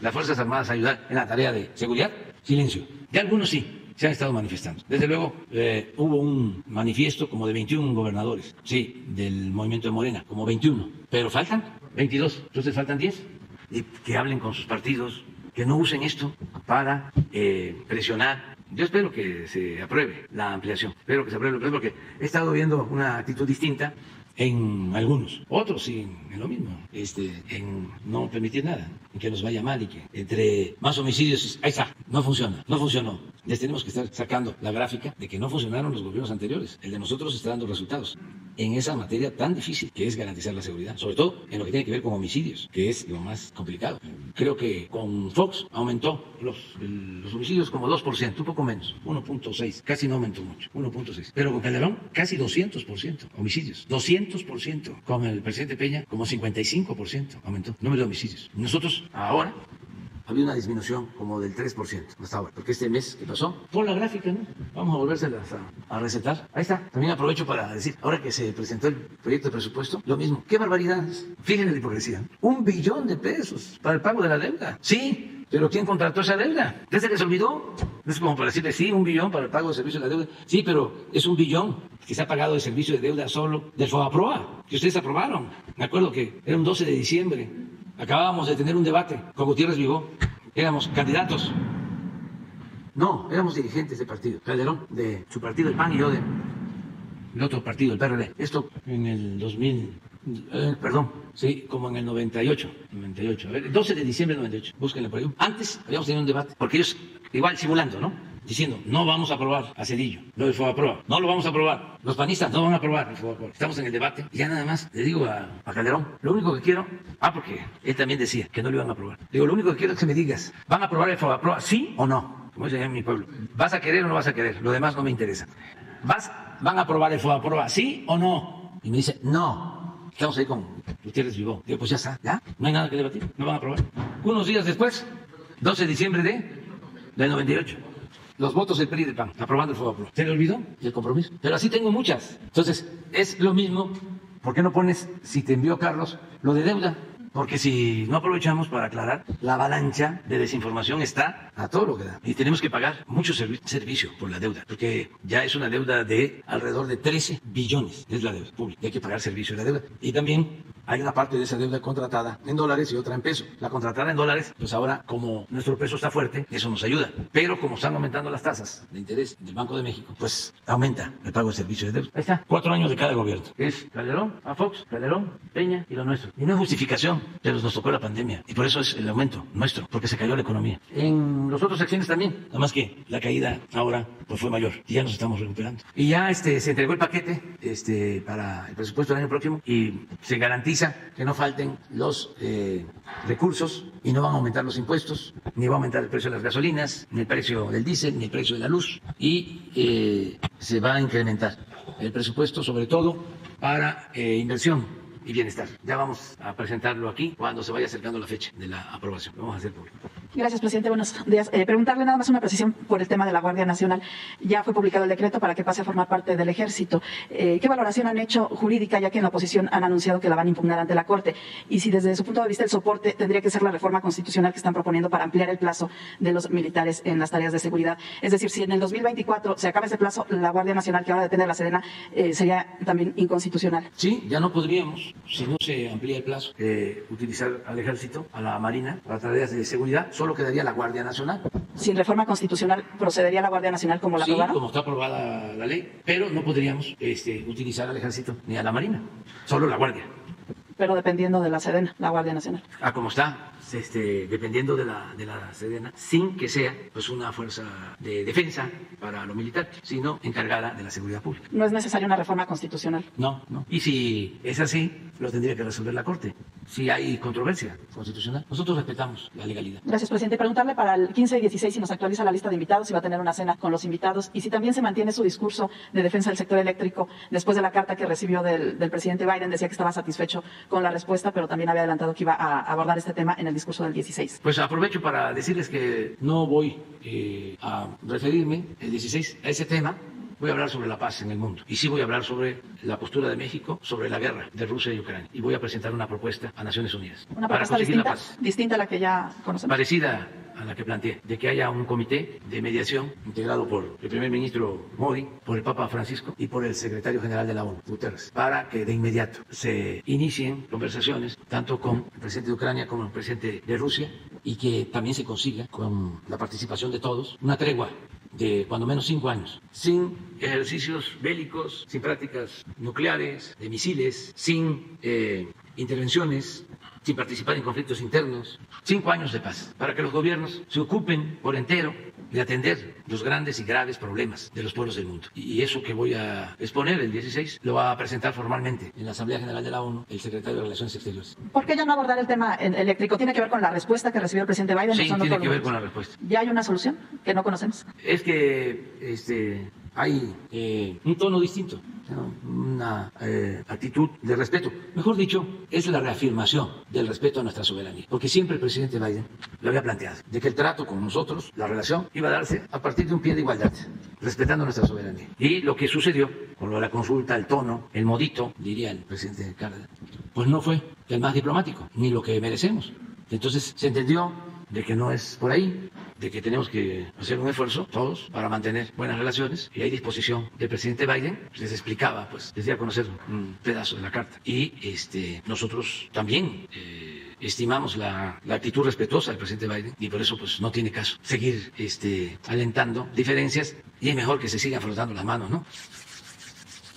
las Fuerzas Armadas a ayudar en la tarea de seguridad, silencio. De algunos sí se han estado manifestando. Desde luego, hubo un manifiesto como de 21 gobernadores, sí, del movimiento de Morena, como 21, pero faltan 22, entonces faltan 10. Y que hablen con sus partidos, que no usen esto para presionar. Yo espero que se apruebe la ampliación, espero que se apruebe, porque he estado viendo una actitud distinta en algunos, otros sí, en lo mismo, en no permitir nada, en que nos vaya mal y que entre más homicidios, ahí está, no funciona, no funcionó. Les tenemos que estar sacando la gráfica de que no funcionaron los gobiernos anteriores. El de nosotros está dando resultados en esa materia tan difícil que es garantizar la seguridad, sobre todo en lo que tiene que ver con homicidios, que es lo más complicado. Creo que con Fox aumentó los homicidios como 2%, un poco menos, 1.6, casi no aumentó mucho, 1.6. Pero con Calderón casi 200% homicidios, 200%. Con el presidente Peña como 55% aumentó el número de homicidios. Nosotros ahora había una disminución como del 3% hasta ahora, porque este mes que pasó, por la gráfica, ¿no? Vamos a volvérselas a recetar. Ahí está. También aprovecho para decir, ahora que se presentó el proyecto de presupuesto, lo mismo. ¡Qué barbaridades! Fíjense la hipocresía. $1 billón para el pago de la deuda. Sí, pero ¿quién contrató esa deuda? ¿Ya se les olvidó? Es como para decirle, sí, $1 billón para el pago del servicio de la deuda. Sí, pero es $1 billón que se ha pagado el servicio de deuda solo del FOBAPROA, que ustedes aprobaron. Me acuerdo que era un 12 de diciembre. Acabábamos de tener un debate con Gutiérrez Vivó. Éramos candidatos. No, éramos dirigentes de partido. Calderón, de su partido, el PAN, y yo del otro partido, el PRD. Esto en el 2000, sí, como en el 98. A ver, 12 de diciembre del 98. Búsquenle por ahí. Antes habíamos tenido un debate, porque ellos, igual simulando, ¿no? Diciendo, no vamos a aprobar a Cedillo, lo del FOBAPROA, no lo vamos a aprobar. Los panistas no van a aprobar el FOBAPROA. Estamos en el debate y ya nada más le digo a Calderón, lo único que quiero, porque él también decía que no lo iban a aprobar. Digo, lo único que quiero es que me digas, ¿van a aprobar el FOBAPROA, sí o no? Como dicen en mi pueblo, ¿vas a querer o no vas a querer? Lo demás no me interesa. ¿Van a aprobar el FOBAPROA, sí o no? Y me dice, no. Estamos ahí con Gutiérrez Vivó. Digo, pues ya está, ya, no hay nada que debatir, no van a aprobar. Unos días después, 12 de diciembre del 98. Los votos del PRI y del PAN, aprobando el FOBAPROA. ¿Se le olvidó el compromiso? Pero así tengo muchas. Entonces, es lo mismo. ¿Por qué no pones, si te envió Carlos, lo de deuda? Porque si no aprovechamos para aclarar, la avalancha de desinformación está a todo lo que da. Y tenemos que pagar mucho servicio por la deuda, porque ya es una deuda de alrededor de 13 billones, es la deuda pública. Y hay que pagar servicio de la deuda. Y también hay una parte de esa deuda contratada en dólares y otra en peso. La contratada en dólares, pues ahora como nuestro peso está fuerte, eso nos ayuda. Pero como están aumentando las tasas de interés del Banco de México, pues aumenta el pago de servicio de deuda. Ahí está, 4 años de cada gobierno. Es Calderón, a Fox, Calderón, Peña y lo nuestro. Y no es justificación, pero nos tocó la pandemia. Y por eso es el aumento nuestro, porque se cayó la economía. En los otros secciones también, nada más que la caída ahora pues fue mayor y ya nos estamos recuperando. Y ya se entregó el paquete para el presupuesto del año próximo y se garantiza que no falten los recursos y no van a aumentar los impuestos, ni va a aumentar el precio de las gasolinas, ni el precio del diésel, ni el precio de la luz, y se va a incrementar el presupuesto sobre todo para inversión y bienestar. Ya vamos a presentarlo aquí cuando se vaya acercando la fecha de la aprobación. Lo vamos a hacer público. Gracias, presidente. Buenos días. Preguntarle nada más una precisión por el tema de la Guardia Nacional. Ya fue publicado el decreto para que pase a formar parte del Ejército. ¿Qué valoración han hecho jurídica, ya que en la oposición han anunciado que la van a impugnar ante la Corte? Y si desde su punto de vista el soporte tendría que ser la reforma constitucional que están proponiendo para ampliar el plazo de los militares en las tareas de seguridad. Es decir, si en el 2024 se acaba ese plazo, la Guardia Nacional, que ahora depende de la Sedena, sería también inconstitucional. Sí, ya no podríamos, si no se amplía el plazo, utilizar al Ejército, a la Marina, para tareas de seguridad. Solo quedaría la Guardia Nacional. Sin reforma constitucional, ¿procedería la Guardia Nacional como la aprobaron? Sí, como está aprobada la ley, pero no podríamos utilizar al Ejército ni a la Marina, solo la Guardia. Pero dependiendo de la Sedena, la Guardia Nacional. Como está, dependiendo de la Sedena, sin que sea pues una fuerza de defensa para lo militar, sino encargada de la seguridad pública. ¿No es necesaria una reforma constitucional? No. Y si es así, lo tendría que resolver la Corte. Si hay controversia constitucional, nosotros respetamos la legalidad. Gracias, presidente. Preguntarle para el 15 y 16 si nos actualiza la lista de invitados, si va a tener una cena con los invitados y si también se mantiene su discurso de defensa del sector eléctrico después de la carta que recibió del presidente Biden. Decía que estaba satisfecho con la respuesta, pero también había adelantado que iba a abordar este tema en el discurso del 16. Pues aprovecho para decirles que no voy a referirme el 16 a ese tema, voy a hablar sobre la paz en el mundo. Y sí voy a hablar sobre la postura de México, sobre la guerra de Rusia y Ucrania. Y voy a presentar una propuesta a Naciones Unidas. Una para propuesta conseguir distinta, la paz. distinta a la que ya conocemos. Parecida a la que planteé, de que haya un comité de mediación integrado por el primer ministro Modi, por el Papa Francisco y por el secretario general de la ONU, Guterres, para que de inmediato se inicien conversaciones tanto con el presidente de Ucrania como el presidente de Rusia y que también se consiga con la participación de todos una tregua de cuando menos 5 años, sin ejercicios bélicos, sin prácticas nucleares, de misiles, sin intervenciones, sin participar en conflictos internos. 5 años de paz, para que los gobiernos se ocupen por entero de atender los grandes y graves problemas de los pueblos del mundo. Y eso que voy a exponer el 16 lo va a presentar formalmente en la Asamblea General de la ONU el secretario de Relaciones Exteriores. ¿Por qué ya no abordar el tema eléctrico? ¿Tiene que ver con la respuesta que recibió el presidente Biden? Sí, tiene que ver con la respuesta. ¿Ya hay una solución que no conocemos? Es que hay un tono distinto, ¿no? Una actitud de respeto. Mejor dicho, es la reafirmación del respeto a nuestra soberanía. Porque siempre el presidente Biden lo había planteado, de que el trato con nosotros, la relación, iba a darse a partir de un pie de igualdad, respetando nuestra soberanía. Y lo que sucedió con lo de la consulta, el tono, el modito, diría el presidente Cárdenas, pues no fue el más diplomático, ni lo que merecemos. Entonces se entendió de que no es por ahí, de que tenemos que hacer un esfuerzo todos para mantener buenas relaciones y hay disposición del presidente Biden. Les explicaba, pues les di a conocer un pedazo de la carta y nosotros también estimamos la actitud respetuosa del presidente Biden y por eso pues no tiene caso seguir alentando diferencias y es mejor que se sigan frotando las manos, ¿no?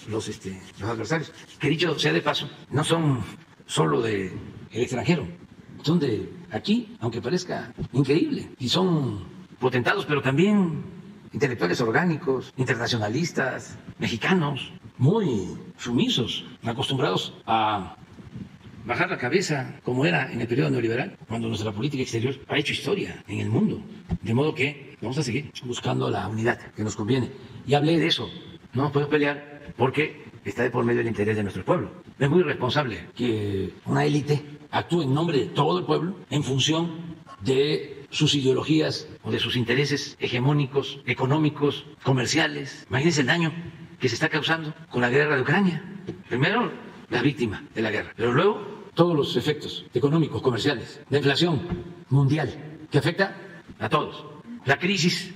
Los adversarios, que dicho sea de paso, no son solo del extranjero, son de aquí, aunque parezca increíble, y son potentados, pero también intelectuales orgánicos, internacionalistas, mexicanos, muy sumisos, acostumbrados a bajar la cabeza, como era en el periodo neoliberal, cuando nuestra política exterior ha hecho historia en el mundo. De modo que vamos a seguir buscando la unidad que nos conviene. Y hablé de eso, no puedo pelear porque está de por medio el interés de nuestro pueblo. Es muy irresponsable que una élite actúe en nombre de todo el pueblo en función de sus ideologías o de sus intereses hegemónicos, económicos, comerciales. Imagínense el daño que se está causando con la guerra de Ucrania. Primero, la víctima de la guerra, pero luego todos los efectos económicos, comerciales, de inflación mundial que afecta a todos. La crisis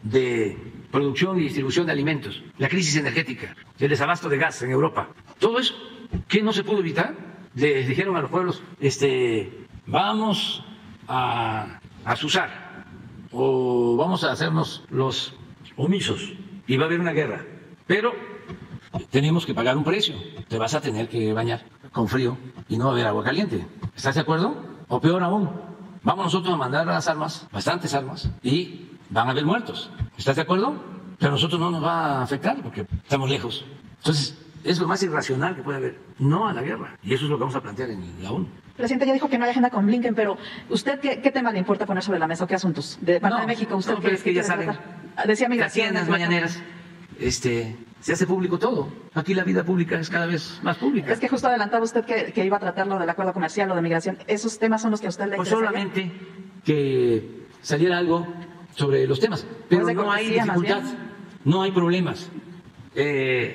de producción y distribución de alimentos, la crisis energética, el desabasto de gas en Europa. Todo eso, ¿qué no se pudo evitar? Les dijeron a los pueblos, vamos a azuzar o vamos a hacernos los omisos y va a haber una guerra, pero tenemos que pagar un precio, te vas a tener que bañar con frío y no va a haber agua caliente. ¿Estás de acuerdo? O peor aún, vamos nosotros a mandar las armas, bastantes armas, y van a haber muertos. ¿Estás de acuerdo? Pero a nosotros no nos va a afectar porque estamos lejos. Entonces, es lo más irracional que puede haber, no a la guerra. Y eso es lo que vamos a plantear en la ONU. Presidente, ya dijo que no hay agenda con Blinken, pero ¿usted qué tema le importa poner sobre la mesa o qué asuntos? De parte de México, ¿usted pero es que ya saben, decía migración, en las mañaneras, se hace público todo. Aquí la vida pública es cada vez más pública. Es que justo adelantaba usted que iba a tratar lo del acuerdo comercial o de migración. ¿Esos temas son los que a usted le pues interesaría? solamente que saliera algo sobre los temas, pero Pues no hay dificultad, no hay problemas.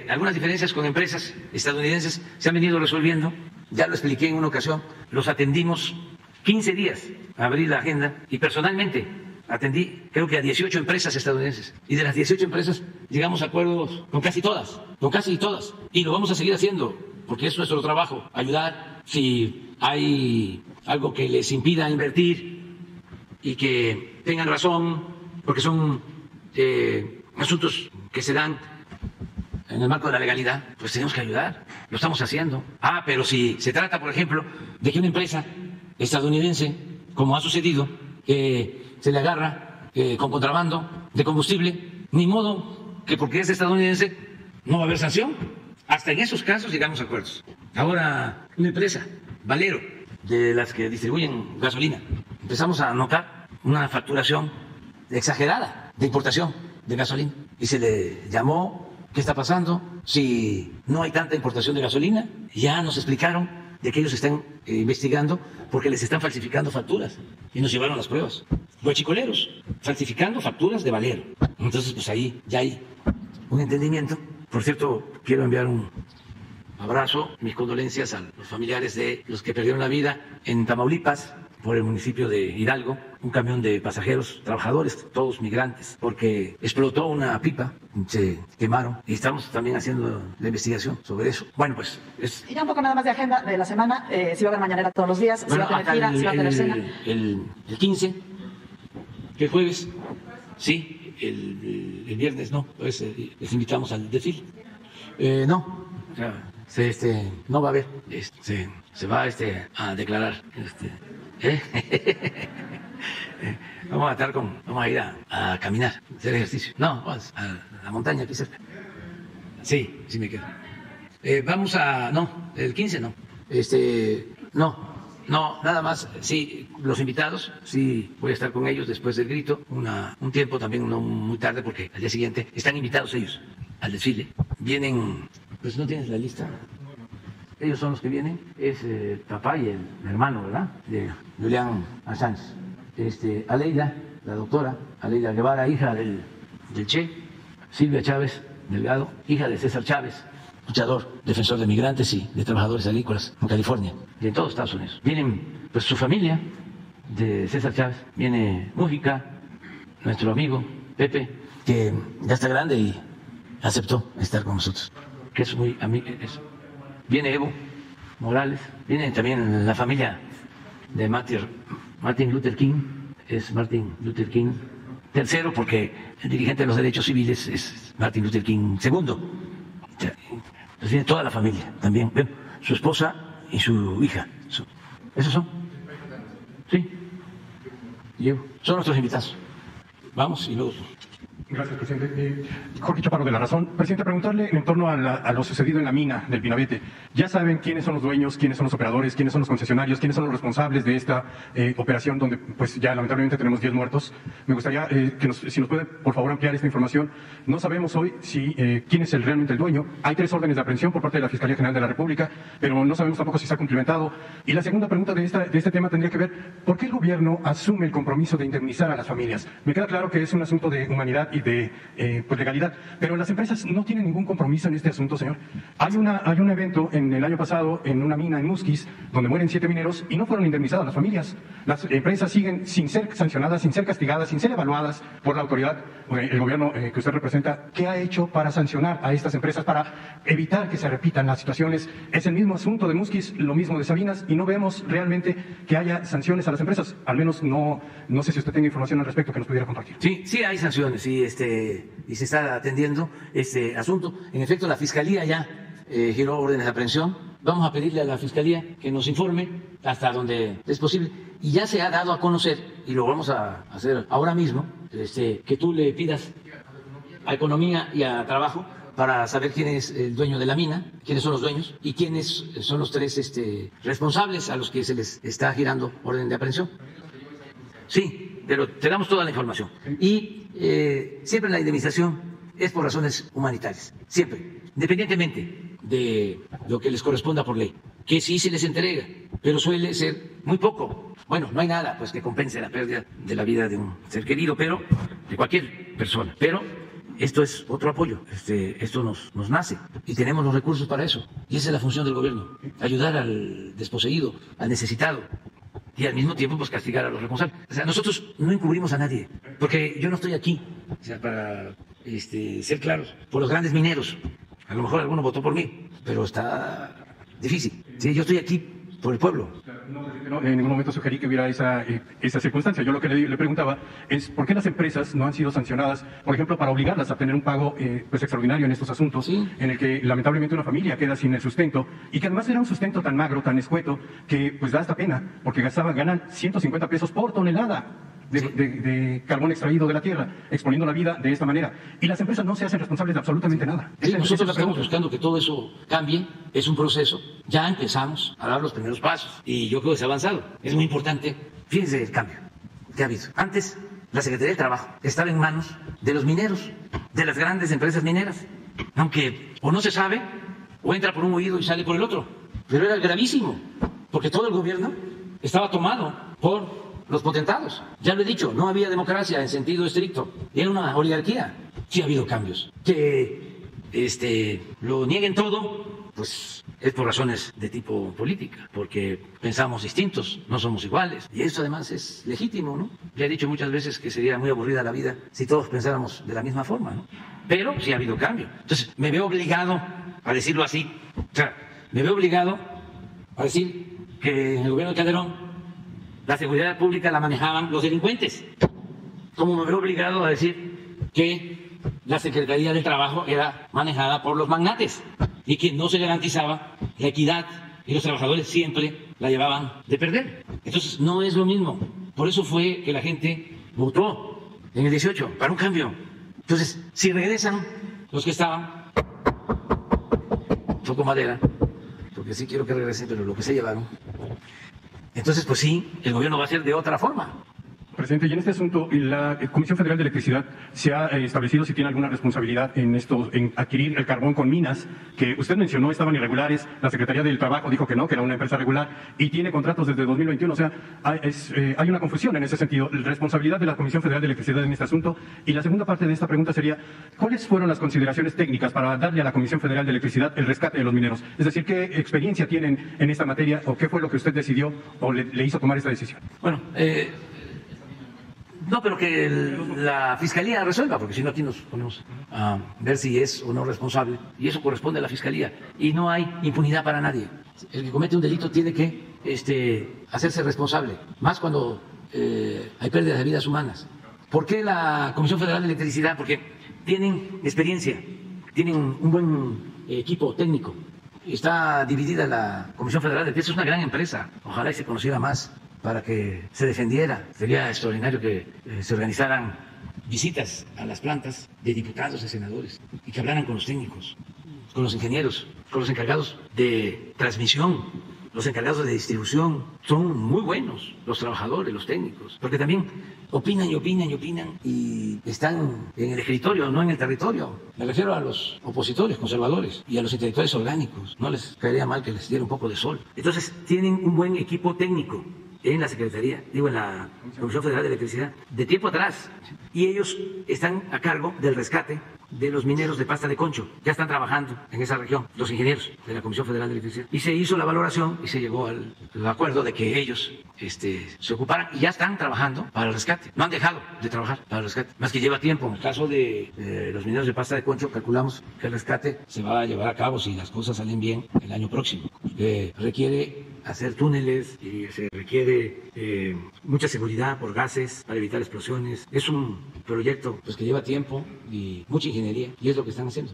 Algunas diferencias con empresas estadounidenses se han venido resolviendo, ya lo expliqué en una ocasión, los atendimos 15 días, abrí la agenda y personalmente atendí creo que a 18 empresas estadounidenses y de las 18 empresas llegamos a acuerdos con casi todas, y lo vamos a seguir haciendo porque es nuestro trabajo, ayudar si hay algo que les impida invertir y que tengan razón, porque son asuntos que se dan en el marco de la legalidad, pues tenemos que ayudar, lo estamos haciendo. Pero si se trata, por ejemplo, de que una empresa estadounidense, como ha sucedido, se le agarra con contrabando de combustible, ni modo que porque es estadounidense no va a haber sanción. Hasta en esos casos llegamos a acuerdos. Ahora, una empresa, Valero, de las que distribuyen gasolina, empezamos a notar una facturación exagerada de importación de gasolina y se le llamó: ¿qué está pasando? Si no hay tanta importación de gasolina, ya nos explicaron de que ellos están investigando porque les están falsificando facturas y nos llevaron las pruebas. Guachicoleros, falsificando facturas de Valero. Entonces, pues ahí ya hay un entendimiento. Por cierto, quiero enviar un abrazo, mis condolencias a los familiares de los que perdieron la vida en Tamaulipas, por el municipio de Hidalgo, un camión de pasajeros, trabajadores, todos migrantes, porque explotó una pipa, se quemaron y estamos también haciendo la investigación sobre eso. Bueno, pues es... Y ya un poco nada más de agenda de la semana, si va a haber mañanera todos los días, Bueno, si va a tener gira, si va a tener cena. el 15, que es jueves, sí, el viernes no, pues les invitamos al desfile. No, o sea, no va a haber, se va a declarar. Vamos a ir a caminar, hacer ejercicio. No, vamos a la montaña aquí cerca. Sí, sí me quedo. No, el 15 no. No, nada más, sí, los invitados, sí, voy a estar con ellos después del grito, un tiempo también, no muy tarde, porque al día siguiente están invitados ellos al desfile. Vienen, pues no tienes la lista. Ellos son los que vienen, es el papá y el hermano, ¿verdad? De Julián Assange. Aleida, la doctora, Aleida Guevara, hija del Che, Silvia Chávez Delgado, hija de César Chávez, luchador, defensor de migrantes y de trabajadores agrícolas en California y en todos Estados Unidos. Vienen, pues, su familia de César Chávez, viene Mújica, nuestro amigo Pepe, que ya está grande y aceptó estar con nosotros, que es muy amigo. Viene Evo Morales, viene también la familia de Martin Luther King, es Martin Luther King III, porque el dirigente de los derechos civiles es Martin Luther King II. Entonces viene toda la familia también, bueno, su esposa y su hija. ¿Esos son? Sí. Son nuestros invitados. Vamos y luego... Gracias, presidente. Jorge Chaparro, de La Razón. Presidente, preguntarle en torno a lo sucedido en la mina del Pinabete. Ya saben quiénes son los dueños, quiénes son los operadores, quiénes son los concesionarios, quiénes son los responsables de esta operación donde pues ya lamentablemente tenemos 10 muertos. Me gustaría si nos puede por favor ampliar esta información. No sabemos hoy quién es realmente el dueño. Hay 3 órdenes de aprehensión por parte de la Fiscalía General de la República, pero no sabemos tampoco si se ha cumplimentado. Y la segunda pregunta de este tema tendría que ver, ¿por qué el gobierno asume el compromiso de indemnizar a las familias? Me queda claro que es un asunto de humanidad y de legalidad, pero las empresas no tienen ningún compromiso en este asunto, señor. Hay un evento en el año pasado en una mina en Musquis donde mueren 7 mineros y no fueron indemnizadas las familias. Las empresas siguen sin ser sancionadas, sin ser castigadas, sin ser evaluadas por la autoridad, el gobierno que usted representa. ¿Qué ha hecho para sancionar a estas empresas, para evitar que se repitan las situaciones? Es el mismo asunto de Musquis, lo mismo de Sabinas, y no vemos realmente que haya sanciones a las empresas. Al menos no sé si usted tiene información al respecto que nos pudiera compartir. Sí hay sanciones, y se está atendiendo este asunto. En efecto, la Fiscalía ya giró órdenes de aprehensión. Vamos a pedirle a la Fiscalía que nos informe hasta donde es posible. Y ya se ha dado a conocer, y lo vamos a hacer ahora mismo, que tú le pidas a Economía y a Trabajo para saber quién es el dueño de la mina, quiénes son los dueños y quiénes son los 3 responsables a los que se les está girando orden de aprehensión. Sí, pero te damos toda la información. Y siempre la indemnización es por razones humanitarias, siempre, independientemente de lo que les corresponda por ley, que sí se les entrega, pero suele ser muy poco. Bueno, no hay nada pues que compense la pérdida de la vida de un ser querido, pero de cualquier persona. Pero esto es otro apoyo, esto nos nace y tenemos los recursos para eso. Y esa es la función del gobierno, ayudar al desposeído, al necesitado. Y al mismo tiempo pues castigar a los responsables. O sea, nosotros no encubrimos a nadie, porque yo no estoy aquí, o sea, para ser claros, por los grandes mineros. A lo mejor alguno votó por mí, pero está difícil. Sí, yo estoy aquí por el pueblo. No, en ningún momento sugerí que hubiera esa circunstancia. Yo lo que le preguntaba es por qué las empresas no han sido sancionadas, por ejemplo, para obligarlas a tener un pago pues extraordinario en estos asuntos, ¿sí? En el que lamentablemente una familia queda sin el sustento, y que además era un sustento tan magro, tan escueto, que pues da hasta pena, porque ganan 150 pesos por tonelada de carbón extraído de la tierra, exponiendo la vida de esta manera. Y las empresas no se hacen responsables de absolutamente nada. Sí, nosotros estamos buscando que todo eso cambie. Es un proceso. Ya empezamos a dar los primeros pasos y yo creo que se ha avanzado. Es muy importante. Fíjense el cambio que ha habido. Antes, la Secretaría de Trabajo estaba en manos de los mineros, de las grandes empresas mineras. Aunque o no se sabe, o entra por un oído y sale por el otro. Pero era gravísimo, porque todo el gobierno estaba tomado por los potentados. Ya lo he dicho, no había democracia en sentido estricto, era una oligarquía. sí ha habido cambios. Que lo nieguen todo, pues es por razones de tipo política, porque pensamos distintos, no somos iguales. Y eso además es legítimo, ¿no? Ya he dicho muchas veces que sería muy aburrida la vida si todos pensáramos de la misma forma, ¿no? Pero sí ha habido cambio. Entonces, me veo obligado a decirlo así. O sea, me veo obligado a decir que en el gobierno de Calderón la seguridad pública la manejaban los delincuentes. Como me veo obligado a decir que la Secretaría del Trabajo era manejada por los magnates y que no se garantizaba la equidad y los trabajadores siempre la llevaban de perder. Entonces, no es lo mismo. Por eso fue que la gente votó en el 18 para un cambio. Entonces, si regresan los que estaban, toco madera, porque sí quiero que regresen, pero lo que se llevaron, entonces pues sí, el gobierno va a ser de otra forma. Presidente, y en este asunto, la Comisión Federal de Electricidad se ha establecido si tiene alguna responsabilidad en adquirir el carbón con minas que usted mencionó estaban irregulares. La Secretaría del Trabajo dijo que no, que era una empresa regular y tiene contratos desde 2021. O sea, hay una confusión en ese sentido. La responsabilidad de la Comisión Federal de Electricidad en este asunto. Y la segunda parte de esta pregunta sería, ¿cuáles fueron las consideraciones técnicas para darle a la Comisión Federal de Electricidad el rescate de los mineros? Es decir, ¿qué experiencia tienen en esta materia o qué fue lo que usted decidió o le hizo tomar esta decisión? Bueno, no, pero que la Fiscalía resuelva, porque si no aquí nos ponemos a ver si es o no responsable, y eso corresponde a la Fiscalía, y no hay impunidad para nadie. El que comete un delito tiene que hacerse responsable, más cuando hay pérdidas de vidas humanas. ¿Por qué la Comisión Federal de Electricidad? Porque tienen experiencia, tienen un buen equipo técnico. Está dividida la Comisión Federal de Electricidad, es una gran empresa, ojalá y se conociera más para que se defendiera. Sería extraordinario que se organizaran visitas a las plantas de diputados y senadores y que hablaran con los técnicos, con los ingenieros, con los encargados de transmisión, los encargados de distribución. Son muy buenos los trabajadores, los técnicos, porque también opinan y opinan y opinan y están en el escritorio, no en el territorio. Me refiero a los opositores, conservadores y a los intelectuales orgánicos. No les caería mal que les diera un poco de sol. Entonces, tienen un buen equipo técnico en la Secretaría, en la Comisión Federal de Electricidad, de tiempo atrás. Y ellos están a cargo del rescate de los mineros de pasta de concho. Ya están trabajando en esa región, los ingenieros de la Comisión Federal de Electricidad. Y se hizo la valoración y se llegó al acuerdo de que ellos se ocuparan y ya están trabajando para el rescate. No han dejado de trabajar para el rescate, más que lleva tiempo. En el caso de los mineros de pasta de concho, calculamos que el rescate se va a llevar a cabo, si las cosas salen bien, el año próximo. Requiere hacer túneles y se requiere mucha seguridad por gases para evitar explosiones. Es un proyecto que lleva tiempo y mucha ingeniería, y es lo que están haciendo.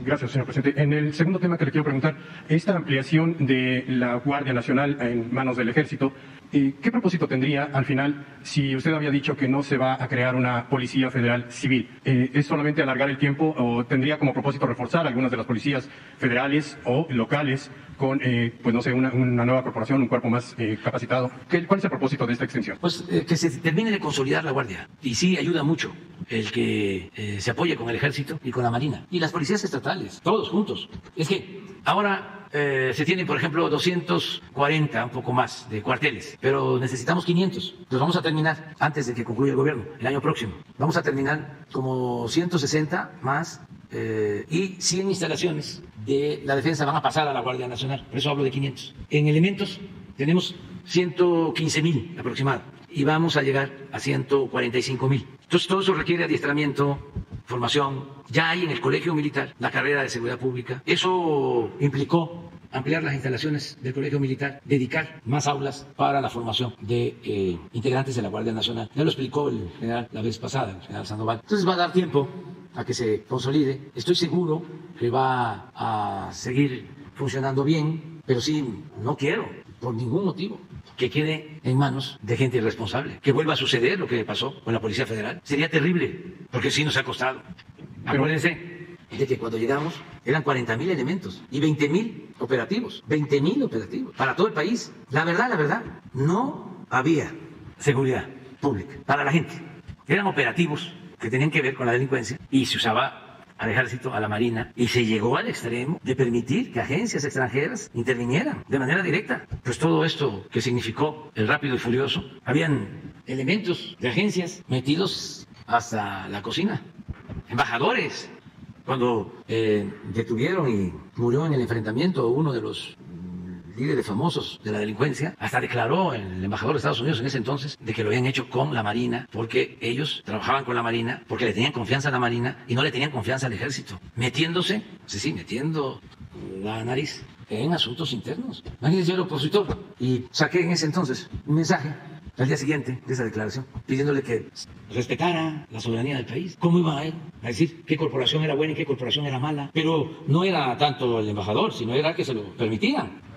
Gracias, señor presidente. En el segundo tema que le quiero preguntar, esta ampliación de la Guardia Nacional en manos del Ejército, ¿qué propósito tendría al final si usted había dicho que no se va a crear una Policía Federal Civil? ¿Es solamente alargar el tiempo o tendría como propósito reforzar algunas de las policías federales o locales con, pues no sé, una nueva corporación, un cuerpo más capacitado? ¿Cuál es el propósito de esta extensión? Pues que se termine de consolidar la Guardia. Y sí ayuda mucho el que se apoye con el Ejército y con la Marina. Y las policías estatales, todos juntos. Es que ahora se tienen, por ejemplo, 240, un poco más, de cuarteles, pero necesitamos 500. Los vamos a terminar antes de que concluya el gobierno, el año próximo. Vamos a terminar como 160 más y 100 instalaciones de la defensa van a pasar a la Guardia Nacional. Por eso hablo de 500. En elementos tenemos 115,000 aproximado y vamos a llegar a 145,000. Entonces todo eso requiere adiestramiento, formación. Ya hay en el Colegio Militar la carrera de Seguridad Pública. Eso implicó ampliar las instalaciones del Colegio Militar, dedicar más aulas para la formación de integrantes de la Guardia Nacional. Ya lo explicó el general la vez pasada, el general Sandoval. Entonces va a dar tiempo a que se consolide. Estoy seguro que va a seguir funcionando bien, pero sí, no quiero, por ningún motivo, que quede en manos de gente irresponsable. Que vuelva a suceder lo que pasó con la Policía Federal. Sería terrible, porque sí nos ha costado. Acuérdense de que cuando llegamos eran 40,000 elementos y 20,000 operativos. 20,000 operativos para todo el país. La verdad, no había seguridad pública para la gente. Eran operativos que tenían que ver con la delincuencia y se usaba al Ejército, a la Marina, y se llegó al extremo de permitir que agencias extranjeras intervinieran de manera directa. Pues todo esto que significó el Rápido y Furioso, habían elementos de agencias metidos hasta la cocina embajadores. Cuando detuvieron y murió en el enfrentamiento uno de los líderes famosos de la delincuencia, hasta declaró el embajador de Estados Unidos en ese entonces de que lo habían hecho con la Marina, porque ellos trabajaban con la Marina, porque le tenían confianza a la Marina y no le tenían confianza al ejército, metiéndose, metiendo la nariz en asuntos internos. Imagínense, yo era opositor y saqué en ese entonces un mensaje al día siguiente de esa declaración, pidiéndole que respetara la soberanía del país. ¿Cómo iba a él a decir qué corporación era buena y qué corporación era mala? Pero no era tanto el embajador, sino era que se lo permitían.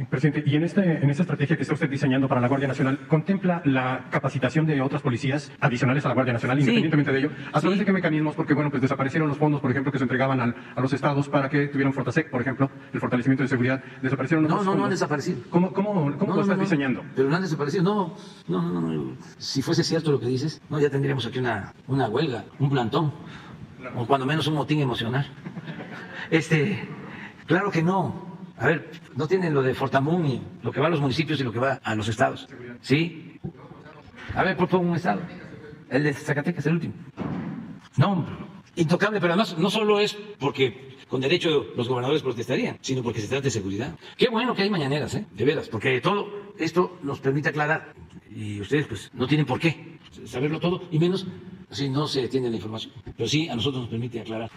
Presidente, y en esta estrategia que está usted diseñando para la Guardia Nacional, ¿contempla la capacitación de otras policías adicionales a la Guardia Nacional, independientemente de ello? ¿A través de qué mecanismos? Porque, bueno, pues desaparecieron los fondos, por ejemplo, que se entregaban a los estados para que tuvieran Fortasec, por ejemplo, el fortalecimiento de seguridad. ¿Desaparecieron otros fondos? No han desaparecido. ¿Cómo lo estás diseñando? Pero no han desaparecido. No. Si fuese cierto lo que dices, ya tendríamos aquí una huelga, un plantón, o cuando menos un motín emocional. Claro que no. A ver, no tienen lo de Fortamun y lo que va a los municipios y lo que va a los estados. ¿Sí? A ver, propongo un estado. El de Zacatecas, el último. No, intocable, pero además no solo es porque con derecho los gobernadores protestarían, sino porque se trata de seguridad. Qué bueno que hay mañaneras, de veras, porque todo esto nos permite aclarar. Y ustedes pues no tienen por qué saberlo todo, y menos si no se tiene la información. Pero sí, a nosotros nos permite aclarar.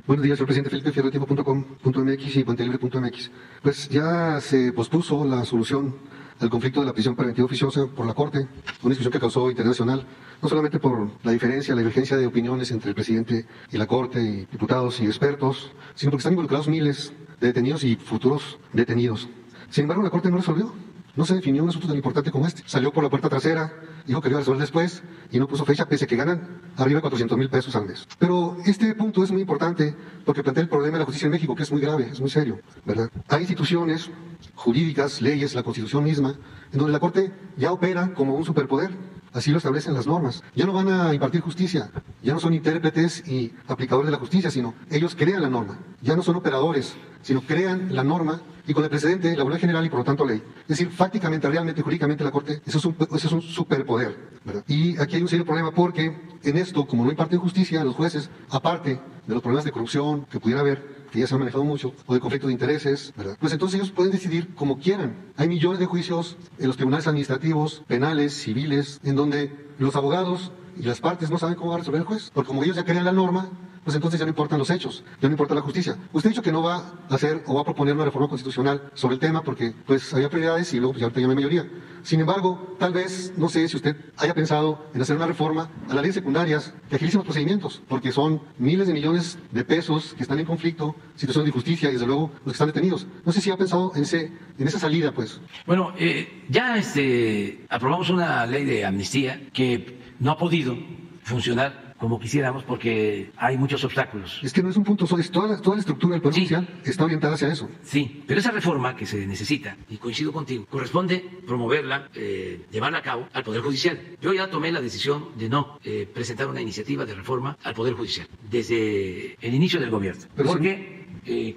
Buenos días, señor presidente. Felipe Fierro, tiempo.com.mx y puentelibre.mx. Pues ya se pospuso la solución al conflicto de la prisión preventiva oficiosa por la Corte, una discusión que causó internacional, no solamente por la divergencia de opiniones entre el presidente y la Corte y diputados y expertos, sino porque están involucrados miles de detenidos y futuros detenidos. Sin embargo, la Corte no resolvió. No se definió un asunto tan importante como este. Salió por la puerta trasera, dijo que lo iba a resolver después y no puso fecha, pese a que ganan arriba de 400,000 pesos al mes. Pero este punto es muy importante porque plantea el problema de la justicia en México, que es muy grave, es muy serio, ¿verdad? Hay instituciones jurídicas, leyes, la Constitución misma, en donde la Corte ya opera como un superpoder. Así lo establecen las normas. Ya no van a impartir justicia, ya no son intérpretes y aplicadores de la justicia, sino ellos crean la norma. Ya no son operadores, sino crean la norma y con el precedente, la voluntad general y por lo tanto ley. Es decir, fácticamente, realmente, jurídicamente la Corte, eso es un superpoder, ¿verdad? Y aquí hay un serio problema porque en esto, como no imparten justicia, los jueces, aparte de los problemas de corrupción que pudiera haber, que ya se han manejado mucho, o de conflicto de intereses, ¿verdad? Pues entonces ellos pueden decidir como quieran. Hay millones de juicios en los tribunales administrativos, penales, civiles, en donde los abogados y las partes no saben cómo va a resolver el juez, porque como ellos ya crean la norma, pues entonces ya no importan los hechos, ya no importa la justicia. Usted ha dicho que no va a hacer o va a proponer una reforma constitucional sobre el tema porque pues había prioridades y luego pues, ya no hay mayoría. Sin embargo, tal vez, no sé si usted haya pensado en hacer una reforma a las leyes secundarias que agilicen los procedimientos, porque son miles de millones de pesos que están en conflicto, situaciones de injusticia y desde luego los que están detenidos. No sé si ha pensado en esa salida, pues. Bueno, ya aprobamos una ley de amnistía que no ha podido funcionar como quisiéramos porque hay muchos obstáculos. Es que no es un punto solo, es toda la estructura del Poder Judicial está orientada hacia eso. Sí, pero esa reforma que se necesita, y coincido contigo, corresponde promoverla, llevarla a cabo al Poder Judicial. Yo ya tomé la decisión de no presentar una iniciativa de reforma al Poder Judicial desde el inicio del gobierno, porque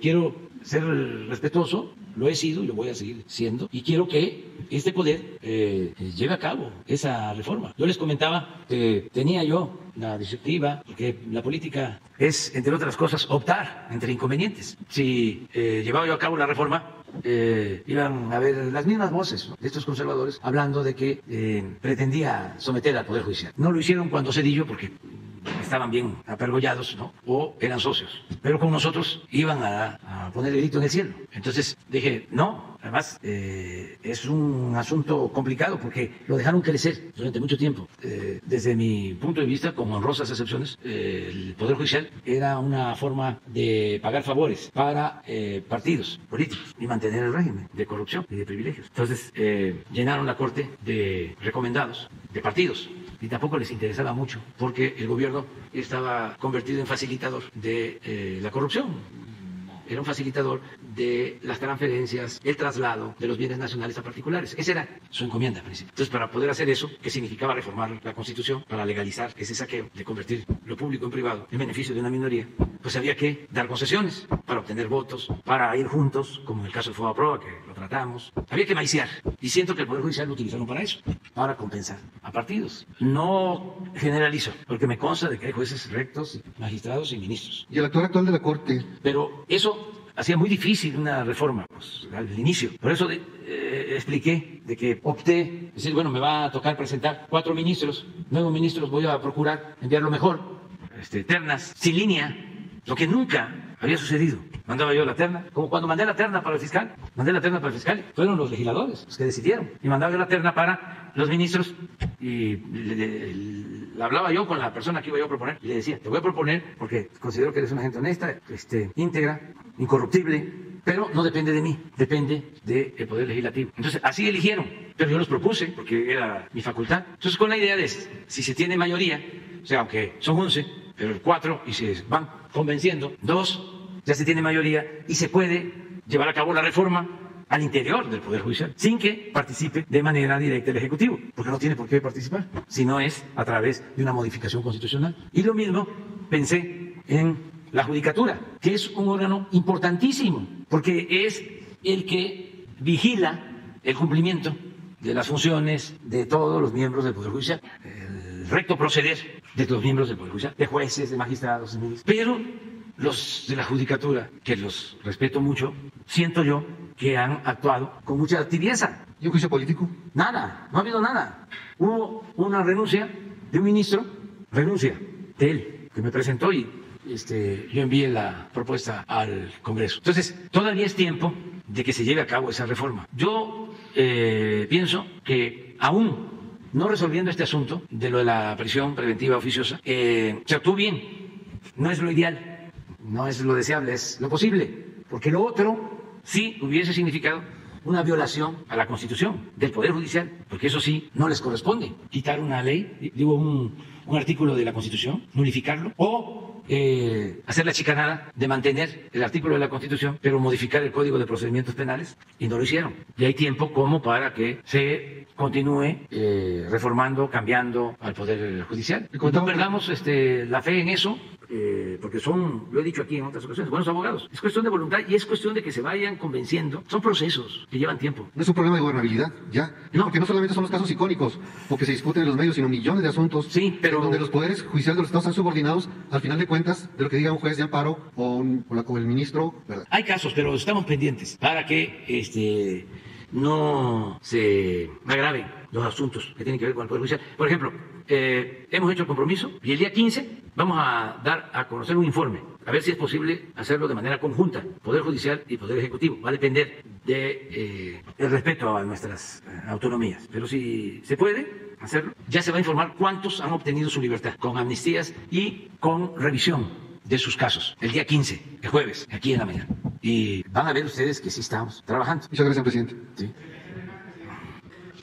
quiero ser respetuoso, lo he sido y lo voy a seguir siendo, y quiero que este poder lleve a cabo esa reforma. Yo les comentaba que tenía yo la disyuntiva, porque la política es, entre otras cosas, optar entre inconvenientes. Si llevaba yo a cabo la reforma, iban a haber las mismas voces, ¿no?, de estos conservadores hablando de que pretendía someter al Poder Judicial. No lo hicieron cuando Cedillo, porque estaban bien apergollados, ¿no?, o eran socios, pero con nosotros iban a poner el grito en el cielo. Entonces dije, no, además es un asunto complicado porque lo dejaron crecer durante mucho tiempo. Desde mi punto de vista, con honrosas excepciones, el Poder Judicial era una forma de pagar favores para partidos políticos y mantener el régimen de corrupción y de privilegios. Entonces llenaron la Corte de recomendados de partidos y tampoco les interesaba mucho porque el gobierno estaba convertido en facilitador de la corrupción. Era un facilitador de las transferencias, el traslado de los bienes nacionales a particulares. Esa era su encomienda principal. Entonces, para poder hacer eso, que significaba reformar la Constitución para legalizar ese saqueo, de convertir lo público en privado en beneficio de una minoría, pues había que dar concesiones para obtener votos, para ir juntos, como en el caso de Fobaproa, que lo tratamos. Había que maiciar. Y siento que el Poder Judicial lo utilizaron para eso, para compensar a partidos. No generalizo, porque me consta de que hay jueces rectos, magistrados y ministros. Y el actual de la Corte. Pero eso hacía muy difícil una reforma pues, al inicio. Por eso expliqué de que opté, es decir, bueno, me va a tocar presentar 4 ministros, 9 ministros, voy a procurar enviar lo mejor, ternas, sin línea, lo que nunca había sucedido. Mandaba yo la terna, como cuando mandé la terna para el fiscal. Mandé la terna para el fiscal, fueron los legisladores los que decidieron. Y mandaba yo la terna para los ministros y le hablaba yo con la persona que iba yo a proponer y le decía, te voy a proponer porque considero que eres una gente honesta, íntegra, incorruptible, pero no depende de mí, depende del Poder Legislativo. Entonces, así eligieron, pero yo los propuse porque era mi facultad. Entonces, con la idea de si se tiene mayoría, o sea, aunque son 11, pero 4 y se van convenciendo, 2 ya se tiene mayoría y se puede llevar a cabo la reforma al interior del Poder Judicial, sin que participe de manera directa el Ejecutivo, porque no tiene por qué participar, si no es a través de una modificación constitucional. Y lo mismo pensé en la Judicatura, que es un órgano importantísimo, porque es el que vigila el cumplimiento de las funciones de todos los miembros del Poder Judicial, el recto proceder de los miembros del Poder Judicial, de jueces, de magistrados, de ministros. Pero los de la Judicatura, que los respeto mucho, siento yo que han actuado con mucha tibieza. ¿Y un juicio político? Nada, no ha habido nada. Hubo una renuncia de un ministro, renuncia de él, que me presentó y yo envié la propuesta al Congreso. Entonces, todavía es tiempo de que se lleve a cabo esa reforma. Yo pienso que aún no resolviendo este asunto de lo de la prisión preventiva oficiosa, se actuó bien. No es lo ideal. No es lo deseable, es lo posible, porque lo otro sí hubiese significado una violación a la Constitución del Poder Judicial, porque eso sí no les corresponde, quitar una ley, un artículo de la Constitución, nulificarlo, o hacer la chicanada de mantener el artículo de la Constitución, pero modificar el Código de Procedimientos Penales, y no lo hicieron. Y hay tiempo como para que se continúe reformando, cambiando al Poder Judicial. No perdamos la fe en eso, porque son, lo he dicho aquí en otras ocasiones, buenos abogados. Es cuestión de voluntad y es cuestión de que se vayan convenciendo. Son procesos que llevan tiempo. No es un problema de gobernabilidad, ya. No. Porque no solamente son los casos icónicos o que se discuten en los medios, sino millones de asuntos donde los poderes judiciales de los estados están subordinados, al final de cuentas, de lo que diga un juez de amparo o el ministro, ¿verdad? Hay casos, pero estamos pendientes para que no se agraven los asuntos que tienen que ver con el Poder Judicial. Por ejemplo, hemos hecho el compromiso y el día 15 vamos a dar a conocer un informe, a ver si es posible hacerlo de manera conjunta, Poder Judicial y Poder Ejecutivo. Va a depender del respeto a nuestras autonomías, pero si se puede hacerlo, ya se va a informar cuántos han obtenido su libertad, con amnistías y con revisión de sus casos, el día 15, el jueves, aquí en la mañana. Y van a ver ustedes que sí estamos trabajando. Muchas gracias, presidente. Sí.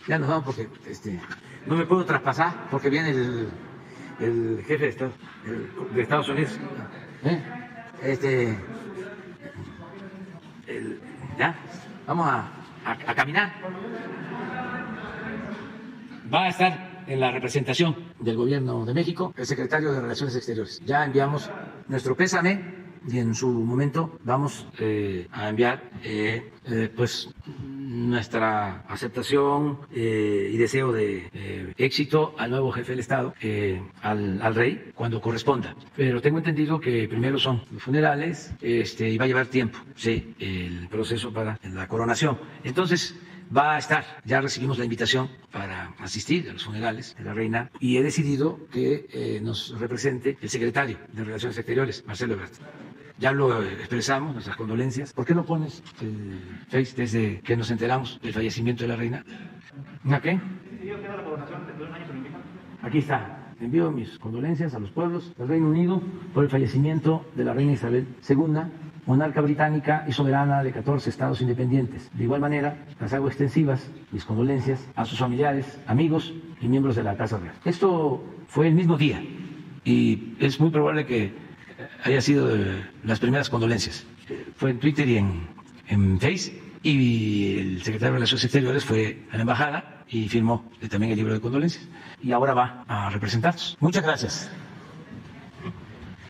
Ya nos vamos porque no me puedo traspasar porque viene el jefe de Estado de Estados Unidos. Ya, vamos a caminar. Va a estar en la representación del Gobierno de México el secretario de Relaciones Exteriores. Ya enviamos nuestro pésame y en su momento vamos a enviar pues nuestra aceptación y deseo de éxito al nuevo jefe del Estado, al rey, cuando corresponda. Pero tengo entendido que primero son los funerales y va a llevar tiempo, sí, el proceso para la coronación. Entonces va a estar, ya recibimos la invitación para asistir a los funerales de la reina y he decidido que nos represente el secretario de Relaciones Exteriores, Marcelo Ebrard. Ya lo expresamos, nuestras condolencias. ¿Por qué no pones el Face desde que nos enteramos del fallecimiento de la reina? ¿A qué? Aquí está. Envío mis condolencias a los pueblos del Reino Unido por el fallecimiento de la reina Isabel II, monarca británica y soberana de 14 estados independientes. De igual manera, las hago extensivas mis condolencias a sus familiares, amigos y miembros de la Casa Real. Esto fue el mismo día y es muy probable que haya sido las primeras condolencias. Fue en Twitter y en Face, y el secretario de Relaciones Exteriores fue a la embajada y firmó también el libro de condolencias y ahora va a representarnos. Muchas gracias.